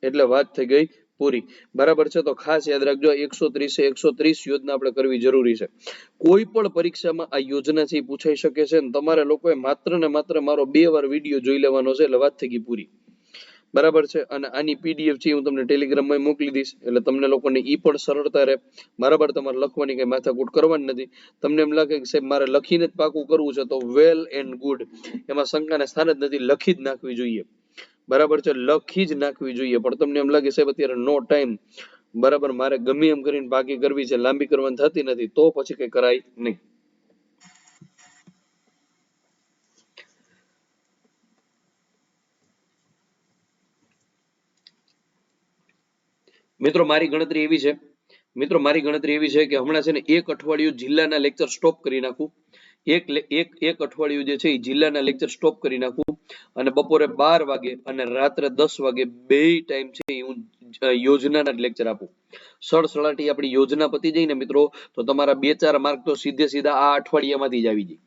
એટલે વાત થઈ ગઈ પૂરી. બરાબર છે, તો ખાસ યાદ રાખજો 130 યોજના આપણે કરવી જરૂરી છે. કોઈ પણ પરીક્ષામાં આ યોજના છે પૂછાઈ શકે છે. તમારે લોકોએ માત્ર ને માત્ર મારો 2 વાર વિડીયો જોઈ લેવાનો છે એટલે વાત થઈ ગઈ પૂરી. બરાબર છે, અને આની પીડીએફ છે હું તમને ટેલિગ્રામમાં મોકલી દઈશ એટલે તમને લોકોને ઈ પણ સરળતા રહે. બરાબર, તમારે લખવાની કઈ માથાકૂટ કરવાની નથી. તમને એમ લાગે કે સાહેબ મારે લખીને જ પાકું કરવું છે તો વેલ એન્ડ ગુડ, એમાં શંકાને સ્થાન જ નથી, લખી જ નાખવી જોઈએ. બરાબર છે, લખી જ નાખવી જોઈએ. પણ તમને એમ લાગે સાહેબ અત્યારે નો ટાઈમ, બરાબર, મારે ગમે એમ કરીને બાકી કરવી છે, લાંબી કરવાની થતી નથી, તો પછી કઈ કરાય નહીં. મિત્રો મારી ગણતરી એવી છે કે હમણાં છે ને 1 અઠવાડિયું જિલ્લાના લેક્ચર સ્ટોપ કરી નાખું. એક અઠવાડિયું જે છે એ જિલ્લાના લેક્ચર સ્ટોપ કરી નાખું અને બપોરે 12 વાગે અને રાત્રે 10 વાગે બે ટાઈમ છે હું યોજનાના લેક્ચર આપું. સળસળાટી આપણી યોજના પતી જાય ને મિત્રો તો તમારા 2-4 માર્ક તો સીધે સીધા આ અઠવાડિયામાંથી જ આવી જાય.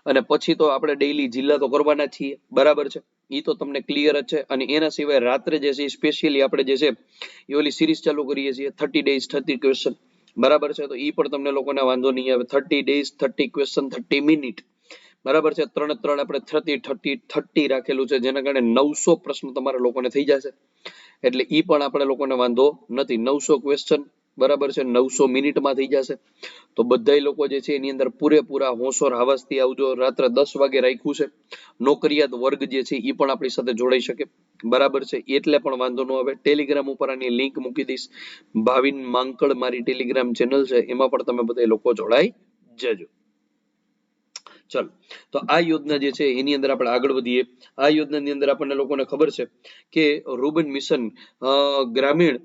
અને પછી તો આપણે ડેઈલી જિલ્લા તો કરવાના છીએ, બરાબર છે, ઈ તો તમને ક્લિયર જ છે. અને એના સિવાય રાત્રે જે છે સ્પેશિયલી આપણે જે છે એ ઓલી સિરીઝ ચાલુ કરીએ છીએ 30 days 30 question, બરાબર છે, તો ઈ પણ તમને લોકોને વાંધો નહીં આવે. 30 days 30 question 30 મિનિટ, બરાબર છે. 3 આપણે 30 રાખેલું છે, જેના કારણે 900 પ્રશ્ન તમારા લોકોને થઈ જશે. એટલે ઈ પણ આપણે લોકોને વાંધો નથી. 900 ક્વેશ્ચન, બરાબર છે, 900 મિનિટમાં થઈ જશે. તો બધા લોકો જે છે એની અંદર પૂરેપૂરા હોશોર હવાસથી આવજો. રાત્રે 10 વાગે રાખ્યું છે. નોકરિયાત વર્ગ જે છે એ પણ આપણી સાથે જોડાઈ શકે, બરાબર છે, એટલે પણ વાંધો ન આવે. ટેલિગ્રામ ઉપર આની લિંક મૂકી દઈશ. ભાવિન માંકડ મારી ટેલિગ્રામ ચેનલ છે, એમાં પણ તમે બધા લોકો જોડાઈ જજો. ચલો, તો આ યોજના જે છે એની અંદર આપણે આગળ વધીએ. આ યોજનાની અંદર આપણને લોકોને ખબર છે કે રૂબન મિશન ગ્રામીણ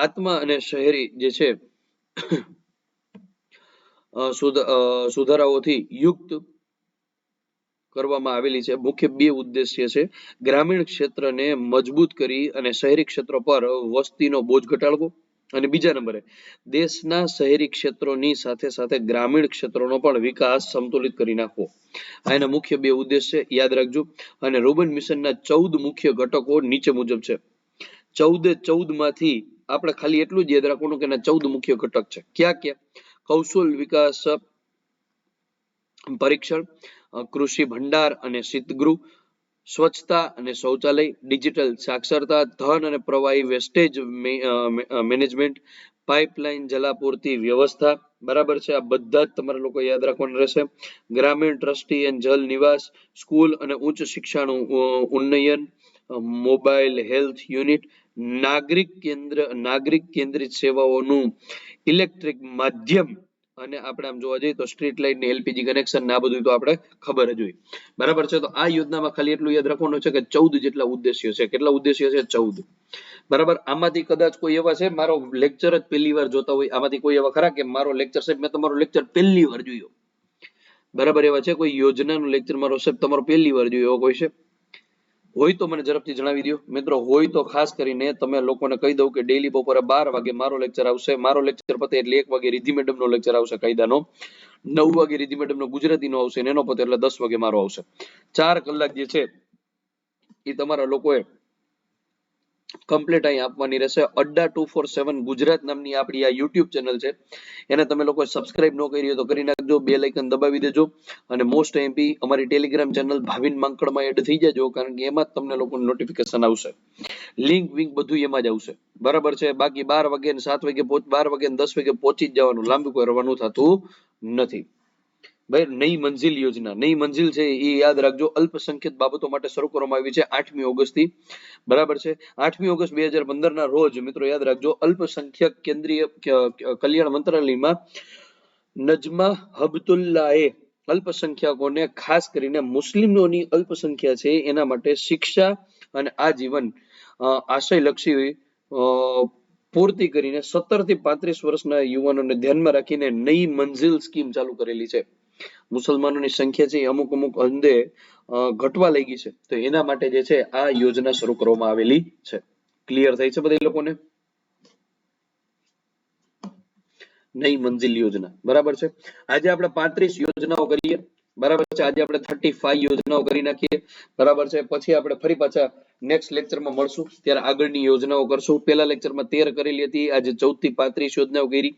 આત્મા અને શહેરી જે છે સુધારાઓથી યુક્ત કરવામાં આવેલી છે. મુખ્ય 2 ઉદ્દેશ્ય છે. ગ્રામીણ ક્ષેત્રને મજબૂત કરી અને શહેરી ક્ષેત્રો પર વસ્તીનો બોજ ઘટાડવો, અને બીજા નંબરે દેશના શહેરી ક્ષેત્રોની સાથે સાથે ગ્રામીણ ક્ષેત્રોનો પણ વિકાસ સંતુલિત કરી નાખવો. આ એના મુખ્ય 2 ઉદ્દેશ્ય છે, યાદ રાખજો. અને રૂબન મિશનના 14 મુખ્ય ઘટકો નીચે મુજબ છે. 14 માંથી આપણે ખાલી એટલું જ યાદ રાખવાનું કે એના 14 મુખ્ય ઘટક છે. ક્યાં ક્યાં? કૌશલ વિકાસ પરીક્ષણ, કૃષિ ભંડાર અને શીતગૃહ, સ્વચ્છતા અને શૌચાલય, ડિજિટલ સાક્ષરતા, ધન અને પ્રવાહી વેસ્ટેજ મેનેજમેન્ટ, પાઇપલાઇન જલાપૂર્તિ વ્યવસ્થા, બરાબર છે. આ બધા જ તમારા લોકો યાદ રાખવાના રહેશે. ગ્રામીણ ટ્રસ્ટી એન્ડ જલ નિવાસ, સ્કૂલ અને ઉચ્ચ શિક્ષાનું ઉન્નયન, મોબાઈલ હેલ્થ યુનિટ, નાગરિક કેન્દ્રિત સેવાઓનું ઇલેક્ટ્રિક માધ્યમ અને આપણે આમ જોવા જઈએ તો સ્ટ્રીટ લાઇટ ને એલપીજી કનેક્શન ને આ બધું તો આપણે ખબર જ હોય, બરાબર છે. તો આ યોજનામાં ખાલી એટલું યાદ રાખવાનું છે કે 14 જેટલા ઉદ્દેશ્ય છે. કેટલા ઉદ્દેશ્ય છે? 14. બરાબર. આમાંથી કદાચ કોઈ એવા છે મારો લેક્ચર જ પહેલી વાર જોતા હોય, આમાંથી કોઈ એવા ખરા કે મારો લેક્ચર સાહેબ મેં તમારો લેક્ચર પહેલી વાર જોયો, બરાબર? એવા છે કોઈ યોજનાનું લેક્ચર મારો સાહેબ તમારો પહેલી વાર જોયો? એવો કોઈ છે? હોય તો મને ઝડપથી જણાવી દો મિત્રો. હોય તો ખાસ કરીને તમે લોકોને કહી દઉં કે ડેઈલી બપોરે 12 વાગે મારો લેક્ચર આવશે. મારો લેક્ચર પતે એટલે 1 વાગે રિદ્ધિ મેડમ નો લેક્ચર આવશે કાયદાનો, 9 વાગે રિદ્ધિ મેડમ નો ગુજરાતીનો આવશે, એનો પતે એટલે 10 વાગે મારો આવશે. 4 કલાક જે છે એ તમારા લોકોએ કમ્પ્લીટ અહીં આપવાની રહેશે. અડ્ડા 247 ગુજરાત નામની આપણી આ યુટ્યુબ ચેનલ છે, એને તમે લોકો સબસ્ક્રાઇબ ન કરી હોય તો કરી નાખજો, બેલ આઇકન દબાવી દેજો અને મોસ્ટ એમપી અમારી ટેલિગ્રામ ચેનલ ભાવિન માંકડમાં એડ થઈ જજો, કારણ કે એમાં જ તમને લોકોને નોટિફિકેશન આવશે, લિંક વિંક બધું એમાં જ આવશે, બરાબર છે. બાકી 12 વાગે ને 7 વાગે 12 વાગે ને 10 વાગે પહોંચી જ જવાનું, લાંબુ કરવાનું થતું નથી. ભાઈ નઈ મંજિલ યોજના, નઈ મંજિલ છે એ યાદ રાખજો. અલ્પસંખ્યક બાબતો માટે શરૂ કરવામાં આવી છે 8મી ઓગસ્ટ થી, બરાબર છે. 8મી ઓગસ્ટ 2015 ના રોજ મિત્રો યાદ રાખજો, અલ્પસંખ્યક કેન્દ્રીય કલ્યાણ મંત્રાલયમાં નજમા હબતુલ્લાએ અલ્પસંખ્યકોને ખાસ કરીને મુસ્લિમોની અલ્પસંખ્યા છે એના માટે શિક્ષા અને આજીવન આશયલક્ષી પૂર્તિ કરીને 17 થી 35 વર્ષના યુવાનોને ધ્યાનમાં રાખીને નઈ મંજિલ સ્કીમ ચાલુ કરેલી છે. મુસલમાનોની સંખ્યા છે અમુક અંદે ઘટવા લાગી છે, તો એના માટે જે છે આ યોજના શરૂ કરવામાં આવેલી છે. ક્લિયર થાય છે બધા લોકોને? નઈ મંજિલ યોજના, બરાબર છે. આજે આપણે 35 યોજનાઓ કરીએ, બરાબર છે. આજે આપણે 35 યોજનાઓ કરી નાખીએ, બરાબર છે. પછી આપણે ફરી પાછા નેક્સ્ટ લેક્ચરમાં મળશું, ત્યારે આગળની યોજનાઓ કરશું. પહેલા લેક્ચરમાં 13 કરેલી હતી, આજે 14 થી 35 યોજનાઓ કરી.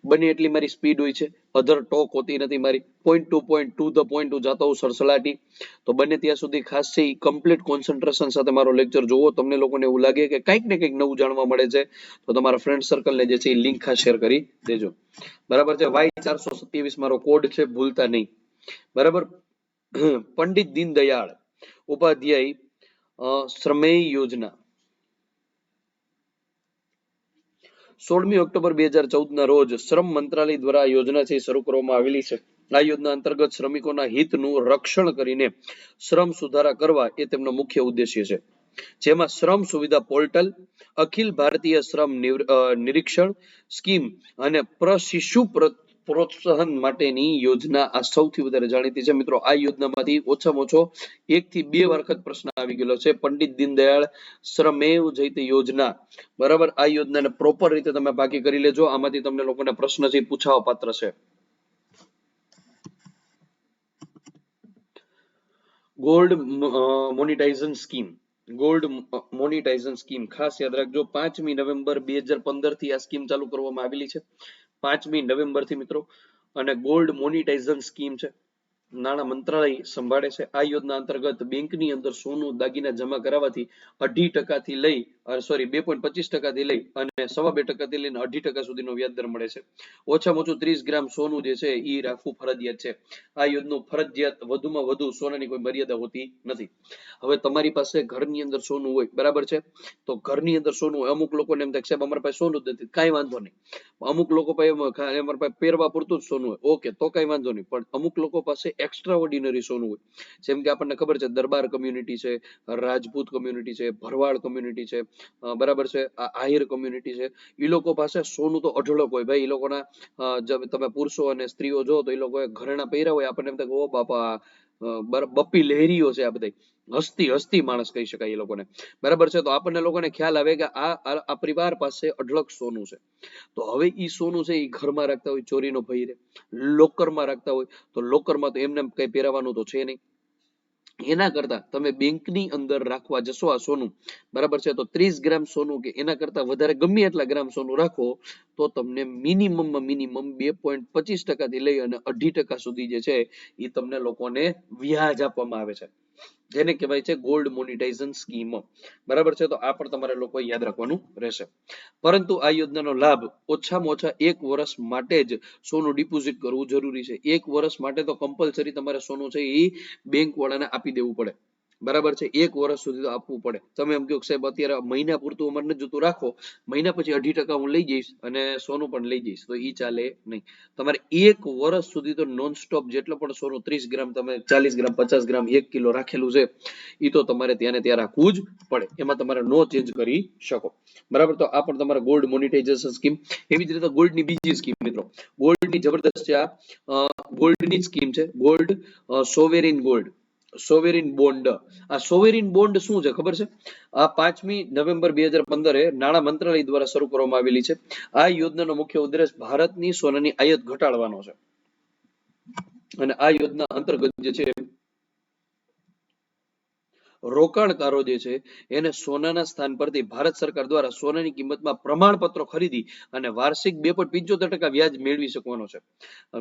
બને એટલી મારી સ્પીડ હોય છે, અધર ટોક હોતી નથી મારી, પોઈન્ટ ટુ ધ પોઈન્ટ હું જાતો હું સરસલાટી. તો બને ત્યાં સુધી ખાસ છે કમ્પ્લીટ કોન્સન્ટ્રેશન સાથે મારો લેક્ચર જોવો. તમને લોકોને એવું લાગે કે કંઈક ને કંઈક નવું જાણવા મળે છે તો તમારા ફ્રેન્ડ સર્કલને જે છે એ લિંક ખાસ શેર કરી દેજો, બરાબર છે. Y427 મારો કોડ છે, ભૂલતા નહીં, બરાબર. પંડિત દીનદયાળ ઉપાધ્યાય શ્રમેય યોજના 16મી ઓક્ટોબર 2014 ના રોજ શ્રમ મંત્રાલય દ્વારા આ યોજના છે શરૂ કરવામાં આવેલી છે. આ યોજના અંતર્ગત શ્રમિકોના હિતનું રક્ષણ કરીને શ્રમ સુધારા કરવા એ તેમનો મુખ્ય ઉદ્દેશ્ય છે, જેમાં શ્રમ સુવિધા પોર્ટલ, અખિલ ભારતીય શ્રમ નિરીક્ષણ સ્કીમ અને પ્રશિશુ પ્રોત્સાહન માટેની યોજના આ સૌથી વધારે જાણીતી છે. મિત્રો આ યોજનામાંથી ઓછામાં ઓછો 1 થી 2 વખત પ્રશ્ન આવી ગયેલો છે. પંડિત દીનદયાળ શ્રમેવ જયતે યોજના, બરાબર. આ યોજનાને પ્રોપર રીતે તમે બાકી કરી લેજો, આમાંથી તમને લોકોને પ્રશ્ન છે પૂછાવા પાત્ર છે. Gold monetisation scheme, gold monetisation scheme ખાસ યાદ રાખજો. 5મી નવેમ્બર 2015 થી આ સ્કીમ ચાલુ કરવામાં આવેલી છે, 5મી નવેમ્બર થી મિત્રો. અને ગોલ્ડ મોનેટાઇઝેશન સ્કીમ છે, નાણાં મંત્રાલય સંભાળે છે. આ યોજના અંતર્ગત બેંકની અંદર સોનું દાગીના જમા કરાવવાથી 2.5% થી લઈ 2.25% થી લઈ અને 2.25% થી લઈને 2.5% સુધીનો વ્યાજદર મળે છે. ઓછામાં ઓછું 30 ગ્રામ સોનું જે છે એ રાખવું ફરજિયાત છે. આ યોજના ફરજિયાત, વધુમાં વધુ સોનાની કોઈ મર્યાદા હોતી નથી. હવે તમારી પાસે ઘરની અંદર સોનું હોય, બરાબર છે, તો ઘરની અંદર સોનું હોય, અમુક લોકોને એમ થાય સાહેબ અમારી પાસે સોનું જ નથી, કાંઈ વાંધો નહીં. અમુક લોકો પાસે અમારી પાસે પહેરવા પૂરતું જ સોનું હોય, ઓકે, તો કઈ વાંધો નહીં. પણ અમુક લોકો પાસે એક્સ્ટ્રા ઓર્ડિનરી સોનું હોય, જેમ કે આપણને ખબર છે દરબાર કમ્યુનિટી છે, રાજપૂત કમ્યુનિટી છે, ભરવાડ કમ્યુનિટી છે, બરાબર છે, આહિર કમ્યુનિટી છે. એ લોકો પાસે સોનું તો અઢળક હોય ભાઈ. એ લોકોના તમે પુરુષો અને સ્ત્રીઓ જો તો એ લોકોએ ઘરેણા પહેર્યા હોય, આપણને એમ થાય ઓ બાપા બપ્પી લહેરીઓ છે આ બધા, હસ્તી માણસ કહી શકાય એ લોકોને, બરાબર છે. તો આપણને લોકોને ખ્યાલ આવે કે આ પરિવાર પાસે અઢળક સોનું છે. તો હવે ઈ સોનું છે એ ઘરમાં રાખતા હોય, ચોરીનો ભય રહે. લોકરમાં રાખતા હોય તો લોકરમાં તો એમને કઈ પહેરાવાનું તો છે નહીં. એના કરતા તમે બેંકની અંદર રાખવા જશો આ સોનું, બરાબર છે, તો 30 ગ્રામ સોનું કે એના કરતા વધારે ગમે એટલા ગ્રામ સોનું રાખો તો તમને મિનિમમ 2.25% થી લઈ અને 2.5% સુધી જે છે એ તમને લોકોને વ્યાજ આપવામાં આવે છે, જેને કહેવાય છે ગોલ્ડ મોનેટાઇઝેશન સ્કીમ, બરાબર છે. તો આ પણ તમારે લોકો યાદ રાખવાનું રહેશે. પરંતુ આ યોજનાનો લાભ ઓછામાં ઓછા 1 વર્ષ માટે જ સોનું ડિપોઝિટ કરવું જરૂરી છે. 1 વર્ષ માટે તો કમ્પલસરી તમારે સોનું છે એ બેંક વાળાને આપી દેવું પડે, બરાબર છે, 1 વર્ષ સુધી તો આપવું પડે. તમે એમ કહો કે સાહેબ અત્યારે મહિના પૂરતું અમારે નથી જોતું, રાખો, મહિના પછી 2.5% હું લઈ જઈશ અને સોનું પણ લઈ જઈશ, તો ઈ ચાલે નહીં. તમારે 1 વર્ષ સુધી તો નોન સ્ટોપ જેટલો પણ સોનું 30 ગ્રામ, તમે 40 ગ્રામ, 50 ગ્રામ, 1 કિલો રાખેલું છે, ઈ તો તમારે ત્યાં ને ત્યાં રાખવું જ પડે. એમાં તમારે નો ચેન્જ કરી શકો. બરાબર, તો આ પણ તમારા ગોલ્ડ મોનેટાઇઝેશન સ્કીમ. એવી જ રીતે ગોલ્ડની બીજી સ્કીમ મિત્રો, ગોલ્ડની જબરદસ્ત છે આ, ગોલ્ડની સ્કીમ છે, ગોલ્ડ સોવેરિન ગોલ્ડ, સોવેરિન બોન્ડ. આ સોવેરિન બોન્ડ શું છે ખબર છે? આ 5મી નવેમ્બર 2015 નાણાં મંત્રાલય દ્વારા શરૂ કરવામાં આવેલી છે. આ યોજનાનો મુખ્ય ઉદ્દેશ ભારતની સોનાની આયાત ઘટાડવાનો છે. અને આ યોજના અંતર્ગત જે છે રોકાણકારો જે છે એને સોનાના સ્થાન પરથી ભારત સરકાર દ્વારા સોનાની કિંમતમાં પ્રમાણપત્રો ખરીદી અને વાર્ષિક 2.75% વ્યાજ મેળવી શકવાનો છે.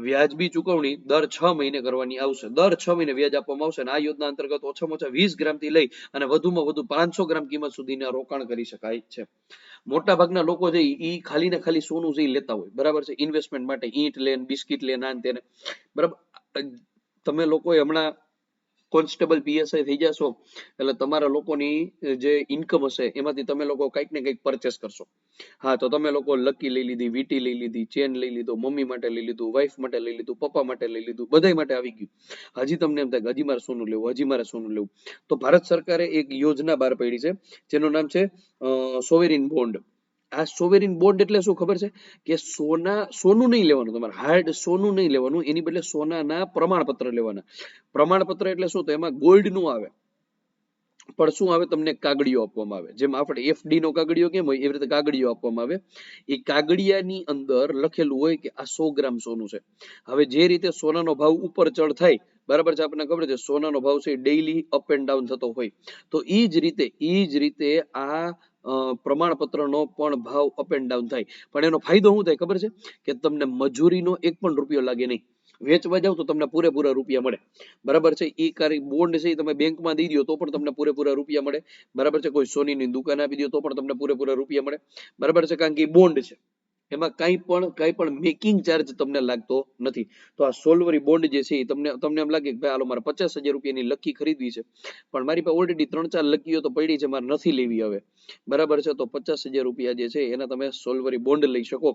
વ્યાજબી ચુકવણી દર 6 મહિને કરવાની આવશે. દર 6 મહિને વ્યાજ આપવામાં આવશે. અને આ યોજના અંતર્ગત ઓછામાં ઓછા 20 ગ્રામથી લઈ અને વધુમાં વધુ 500 ગ્રામ કિંમત સુધીના રોકાણ કરી શકાય છે. મોટા ભાગના લોકો છે ઈ ખાલી ને ખાલી સોનું છે લેતા હોય, બરાબર છે, ઇન્વેસ્ટમેન્ટ માટે, ઈંટ લેન, બિસ્કિટ લેન, આન તેને, બરાબર. તમે લોકોએ હમણાં કોન્સ્ટેબલ પીએસઆઈ થઈ જશો એટલે તમારા લોકોની જે ઇન્કમ હશે એમાંથી તમે લોકો કંઈક ને કંઈક પરચેસ કરશો. હા, તો તમે લોકો લકી લઈ લીધી, વીટી લઈ લીધી, ચેન લઈ લીધો, મમ્મી માટે લઈ લીધું, વાઈફ માટે લઈ લીધું, પપ્પા માટે લઈ લીધું, બધાય માટે આવી ગયું. હજી તમને એમ થાય કે હજી મારે સોનું લેવું, હજી મારે સોનું લેવું, તો ભારત સરકારે એક યોજના બહાર પાડી છે જેનું નામ છે સોવેરિન બોન્ડ. આ સોવેરિન બોન્ડ એટલે શું ખબર છે? કે સોનું નહીં લેવાનું, તમારે હાર્ડ સોનું નહીં લેવાનું, એની બદલે સોનાના પ્રમાણપત્ર લેવાના. પ્રમાણપત્ર એટલે શું? તો એમાં ગોલ્ડ નું આવે, પણ શું આવે? તમને કાગળિયો આપવામાં આવે. જેમ આપણે એફડી નો કાગળિયો કેમ હોય, એવી રીતે કાગળિયો આપવામાં આવે. એ કાગળિયાની અંદર લખેલું હોય કે આ 100 ગ્રામ સોનું છે. હવે જે રીતે સોનાનો ભાવ ઉપર ચડ થાય, બરાબર છે, આપણને ખબર છે સોનાનો ભાવ છે ડેઈલી અપ એન્ડ ડાઉન થતો હોય, તો ઈ જ રીતે આ પ્રમાણપત્રનો પણ ભાવ અપ એન્ડ ડાઉન થાય. પણ એનો ફાયદો શું થાય ખબર છે? કે તમને મજૂરીનો 1 પણ રૂપિયો લાગે નહીં. વેચવા જાવ તો તમને પૂરેપૂરા રૂપિયા મળે. બરાબર છે, એ બોન્ડ છે તમે બેંકમાં દઈ દો તો પણ તમને પૂરેપૂરા રૂપિયા મળે. બરાબર છે, કોઈ સોનીની દુકાન આપી દો તો પણ તમને પૂરેપૂરા રૂપિયા મળે. બરાબર છે, કારણ કે એ બોન્ડ છે, એમાં કાંઈ પણ મેકિંગ ચાર્જ તમને લાગતો નથી. તો આ સોલ્વરી બોન્ડ જે છે એ તમને એમ લાગે કે ભાઈ હાલો મારે 50,000 રૂપિયાની લકી ખરીદવી છે, પણ મારી પાસે ઓલરેડી 3-4 લકીઓ તો પડી છે, મારે નથી લેવી હવે. બરાબર છે, તો 50,000 રૂપિયા જે છે એના તમે સોલ્વરી બોન્ડ લઈ શકો.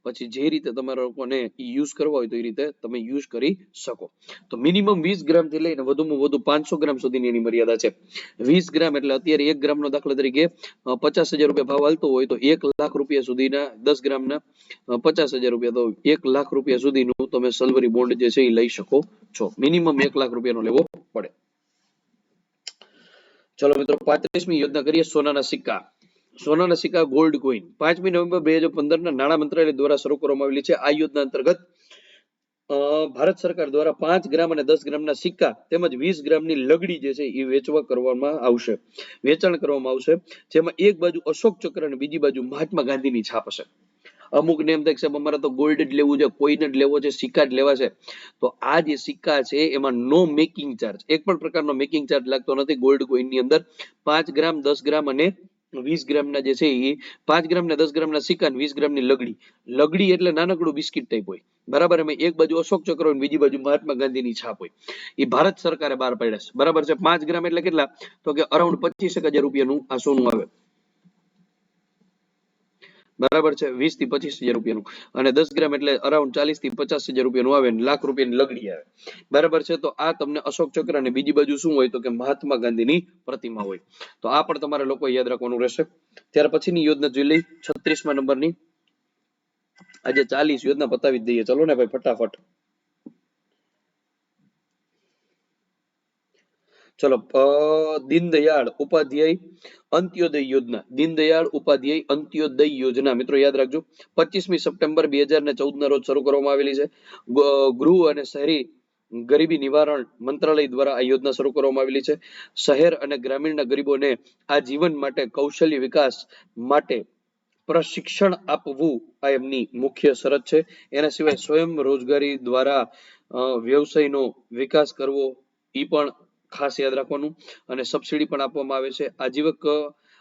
પછી જે રીતે તમારા લોકોને યુઝ કરવા હોય તો એ રીતે તમે યુઝ કરી શકો. તો મિનિમમ 20 ગ્રામ થી લઈને વધુમાં વધુ 500 ગ્રામ સુધીની એની મર્યાદા છે. 20 ગ્રામ એટલે અત્યારે 1 ગ્રામનો દાખલા તરીકે 50,000 રૂપિયા ભાવ હાલતો હોય તો 1 લાખ રૂપિયા સુધીના 10 ગ્રામના 50,000 રૂપિયા, તો 1 લાખ રૂપિયા સુધીનું તમે સોલ્વરી બોન્ડ જે છે એ લઈ શકો છો. મિનિમમ 1 લાખ રૂપિયાનો લેવો પડે. ચલો મિત્રો, 35મી યોજના કરીએ, સોનાના સિક્કા. સોનાના સિક્કા ગોલ્ડ કોઈન 5મી નવેમ્બર 2015 ના નાણાં મંત્રાલય દ્વારા શરૂ કરવામાં આવેલી છે. આ યોજના અંતર્ગત ભારત સરકાર દ્વારા 5 ગ્રામ અને 10 ગ્રામના સિક્કા તેમજ 20 ગ્રામની લગડી જે છે એ વેચાણ કરવામાં આવશે. જેમાં એક બાજુ અશોક ચક્ર અને બીજી બાજુ મહાત્મા ગાંધીની છાપ હશે. અમુક ને એમ થાય કે અમારે તો ગોલ્ડ જ લેવું છે, કોઈન જ લેવો છે, સિક્કા જ લેવા છે, તો આ જે સિક્કા છે એમાં નો મેકિંગ ચાર્જ, એક પણ પ્રકારનો મેકિંગ ચાર્જ લાગતો નથી. ગોલ્ડ કોઈનની અંદર 5 ગ્રામ, 10 ગ્રામ અને 20 ગ્રામના જે છે એ 5 ગ્રામ ને 10 ગ્રામના સિક્કા, 20 ગ્રામની લગડી એટલે નાનકડું બિસ્કિટ ટાઈપ હોય. બરાબર, એમાં એક બાજુ અશોક ચક્ર હોય, બીજી બાજુ મહાત્મા ગાંધીની છાપ હોય. એ ભારત સરકારે બહાર પાડ્યા છે. બરાબર છે, 5 ગ્રામ એટલે કેટલા? તો કે અરાઉન્ડ 25,000 રૂપિયાનું આ સોનું આવે. બરાબર છે, 20 થી 25,000 રૂપિયાનું. અને 10 ગ્રામ એટલે અરાઉન્ડ 40 થી 50,000 રૂપિયાનું આવે, લાખ રૂપિયાની લગડી આવે. બરાબર છે, તો આ તમને અશોક ચક્ર અને બીજી બાજુ શું હોય તો કે મહાત્મા ગાંધીની પ્રતિમા હોય. તો આ પણ તમારે લોકો યાદ રાખવાનું રહેશે. ત્યાર પછીની યોજના જોઈ લઈ, 36મા નંબરની. આજે 40 યોજના બતાવી દઈએ, ચલો ને ભાઈ ફટાફટ. ચલો, દીનદયાળ ઉપાધ્યાય અંત્યોદય યોજના. દીનદયાળ ઉપાધ્યાય અંત્યોદય યોજના મિત્રો યાદ રાખજો. 25મી સપ્ટેમ્બર 2014 ના રોજ શરૂ કરવામાં આવેલી છે. ગૃહ અને શહેરી ગરીબી નિવારણ મંત્રાલય દ્વારા આ યોજના શરૂ કરવામાં આવેલી છે. શહેર અને ગ્રામીણના ગરીબોને આ જીવન માટે કૌશલ્ય વિકાસ માટે પ્રશિક્ષણ આપવું આ એમની મુખ્ય શરત છે. એના સિવાય સ્વયં રોજગારી દ્વારા વ્યવસાયનો વિકાસ કરવો એ પણ ખાસ યાદ રાખવાનું. અને સબસિડી પણ આપવામાં આવે છે.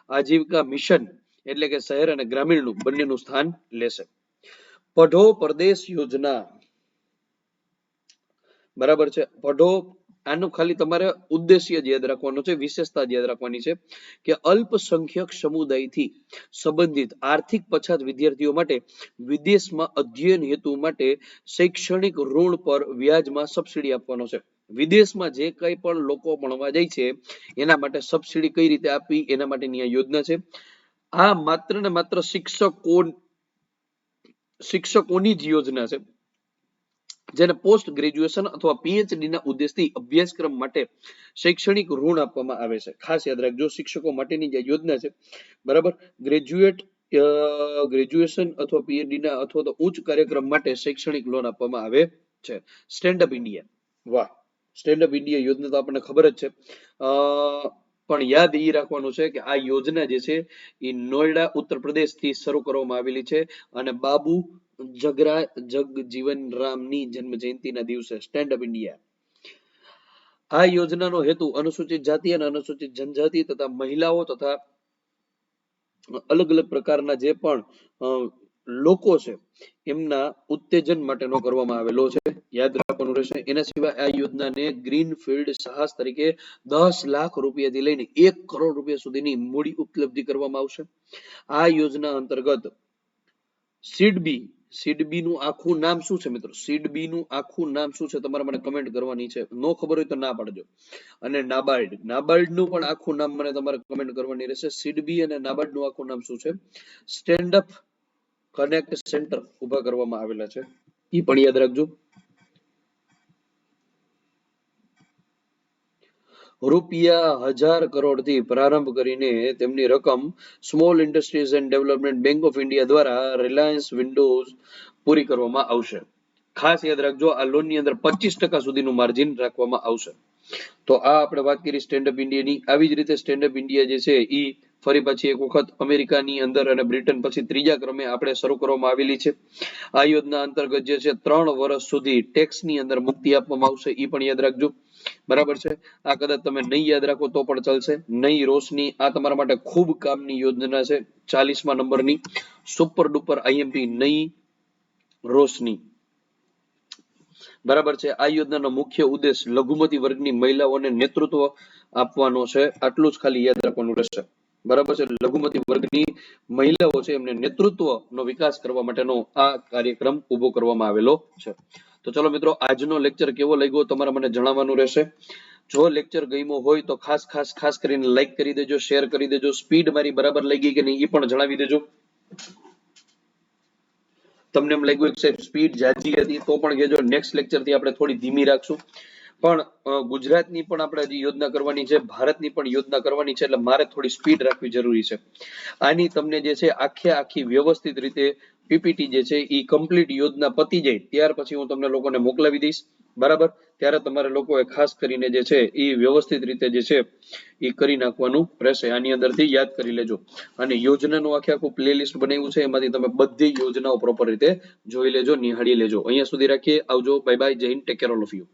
આજીવિકા મિશન એટલે કે શહેર અને ગ્રામીણનું બંનેનું સ્થાન લેશે. પઢો પરદેશ યોજના. બરાબર છે, પઢો આનું ખાલી તમારે ઉદ્દેશ્ય જ યાદ રાખવાનો છે, વિશેષતા જ યાદ રાખવાની છે કે અલ્પસંખ્યક સમુદાયથી સંબંધિત આર્થિક પછાત વિદ્યાર્થીઓ માટે વિદેશમાં અધ્યયન હેતુ માટે શૈક્ષણિક ઋણ પર વ્યાજમાં સબસિડી આપવાનો છે. વિદેશમાં જે કઈ પણ લોકો ભણવા જાય છે એના માટે સબસિડી કઈ રીતે આપવી એના માટેની આ યોજના છે. આ માત્ર ને માત્ર શિક્ષકોની જ યોજના છે, જેને પોસ્ટ ગ્રેજ્યુએશન અથવા પીએચડી ના ઉદ્દેશથી અભ્યાસક્રમ માટે શૈક્ષણિક ઋણ આપવામાં આવે છે. ખાસ યાદ રાખજો, શિક્ષકો માટેની જે યોજના છે, બરાબર, ગ્રેજ્યુએશન અથવા પીએચડી ના અથવા તો ઉચ્ચ કાર્યક્રમ માટે શૈક્ષણિક લોન આપવામાં આવે છે. સ્ટેન્ડ અપ ઇન્ડિયા, વાહ, સ્ટેન્ડ અપ ઇન્ડિયા યોજના તો આપણને ખબર જ છે, પણ યાદ એ રાખવાનું છે કે આ યોજના જે છે એ નોઈડા ઉત્તર પ્રદેશ થી શરૂ કરવામાં આવેલી છે અને બાબુ જગજીવન રામની જન્મ જયંતિના દિવસે સ્ટેન્ડ અપ ઇન્ડિયા. આ યોજનાનો હેતુ અનુસૂચિત જાતિ અને અનુસૂચિત જનજાતિ તથા મહિલાઓ તથા અલગ અલગ પ્રકારના જે પણ લોકો છે એમના ઉત્તેજન માટેનો કરવામાં આવેલો છે, યાદ રાખવાનું રહેશે. એના સિવાય આ યોજનાને ગ્રીનફિલ્ડ સાહસ તરીકે 10 લાખ રૂપિયાથી લઈને 1 કરોડ રૂપિયા સુધીની મૂડી ઉપલબ્ધિ કરવામાં આવશે. આ યોજના અંતર્ગત સીડબી નું આખું નામ શું છે મિત્રો? સીડબી નું આખું નામ શું છે તમારે મને કમેન્ટ કરવાની છે, નો ખબર હોય તો ના પાડજો. અને નાબાર્ડ નું પણ આખું નામ મને તમારે કમેન્ટ કરવાની રહેશે. સીડબી અને નાબાર્ડ નું આખું નામ શું છે? સ્ટેન્ડ અપ કનેક્ટ સેન્ટર ઉભા કરવામાં આવેલા છે, એ પણ યાદ રાખજો. ₹1000 કરોડ થી પ્રારંભ કરીને તેમની રકમ small industries and development bank of India દ્વારા રિલાયન્સ વિન્ડોઝ પૂરી કરવામાં આવશે. ખાસ યાદ રાખજો, આ લોન ની અંદર 25% સુધીનું માર્જિન રાખવામાં આવશે. તો આ આપણે વાત કરી સ્ટેન્ડ અપ ઇન્ડિયાની. આવી જ રીતે સ્ટેન્ડ અપ ઇન્ડિયા જે છે એ ફરી પાછી એક વખત અમેરિકાની અંદર અને બ્રિટન પછી ત્રીજા ક્રમે આપણે શરૂ કરવામાં આવેલી છે. આ યોજના અંતર્ગત જે છે 3 વર્ષ સુધી ટેક્સની અંદર મુક્તિ આપવામાં આવશે, એ પણ યાદ રાખજો, બરાબર છે. આ કદાચ તમે નહીં યાદ રાખો તો પણ ચાલશે. નઈ રોશની, આ તમારા માટે ખૂબ કામની યોજના છે, 40મા નંબરની સુપર ડુપર આઈએમપી નઈ રોશની, બરાબર છે. આ યોજનાનો મુખ્ય ઉદ્દેશ લઘુમતી વર્ગની મહિલાઓને નેતૃત્વ આપવાનો છે, આટલું જ ખાલી યાદ રાખવાનું રહેશે, બરાબર છે. લઘુમતી વર્ગની મહિલાઓ છે એમને નેતૃત્વનો વિકાસ કરવા માટેનો આ કાર્યક્રમ ઉભો કરવામાં આવેલો છે. તો ચલો મિત્રો, આજનો લેક્ચર કેવો લાગ્યો તમારે મને જણાવવાનું રહેશે. જો લેક્ચર ગમ્યો હોય તો ખાસ કરીને લાઈક કરી દેજો, શેર કરી દેજો. સ્પીડ મારી બરાબર લાગી કે નહીં એ પણ જણાવી દેજો. તમને એમ લાગ્યું કે સાહેબ સ્પીડ જાજી હતી તો પણ કહેજો, નેક્સ્ટ લેક્ચર થી આપણે થોડી ધીમી રાખશું. પણ ગુજરાતની પણ આપણે હજી યોજના કરવાની છે, ભારતની પણ યોજના કરવાની છે, એટલે મારે થોડી સ્પીડ રાખવી જરૂરી છે. આની તમને જે છે આખી વ્યવસ્થિત રીતે પીપીટી જે છે એ કમ્પ્લીટ યોજના પતી જાય ત્યાર પછી હું તમને લોકોને મોકલાવી દઈશ, બરાબર. ત્યારે તમારે લોકોએ ખાસ કરીને જે છે એ વ્યવસ્થિત રીતે જે છે એ કરી નાખવાનું રહેશે. આની અંદરથી યાદ કરી લેજો. અને યોજનાનું આખું પ્લેલિસ્ટ બનાવ્યું છે, એમાંથી તમે બધી યોજનાઓ પ્રોપર રીતે જોઈ લેજો, નિહાળી લેજો. અહીંયા સુધી રાખીએ, આવજો, બાય બાય, જય Hind, take care all of you.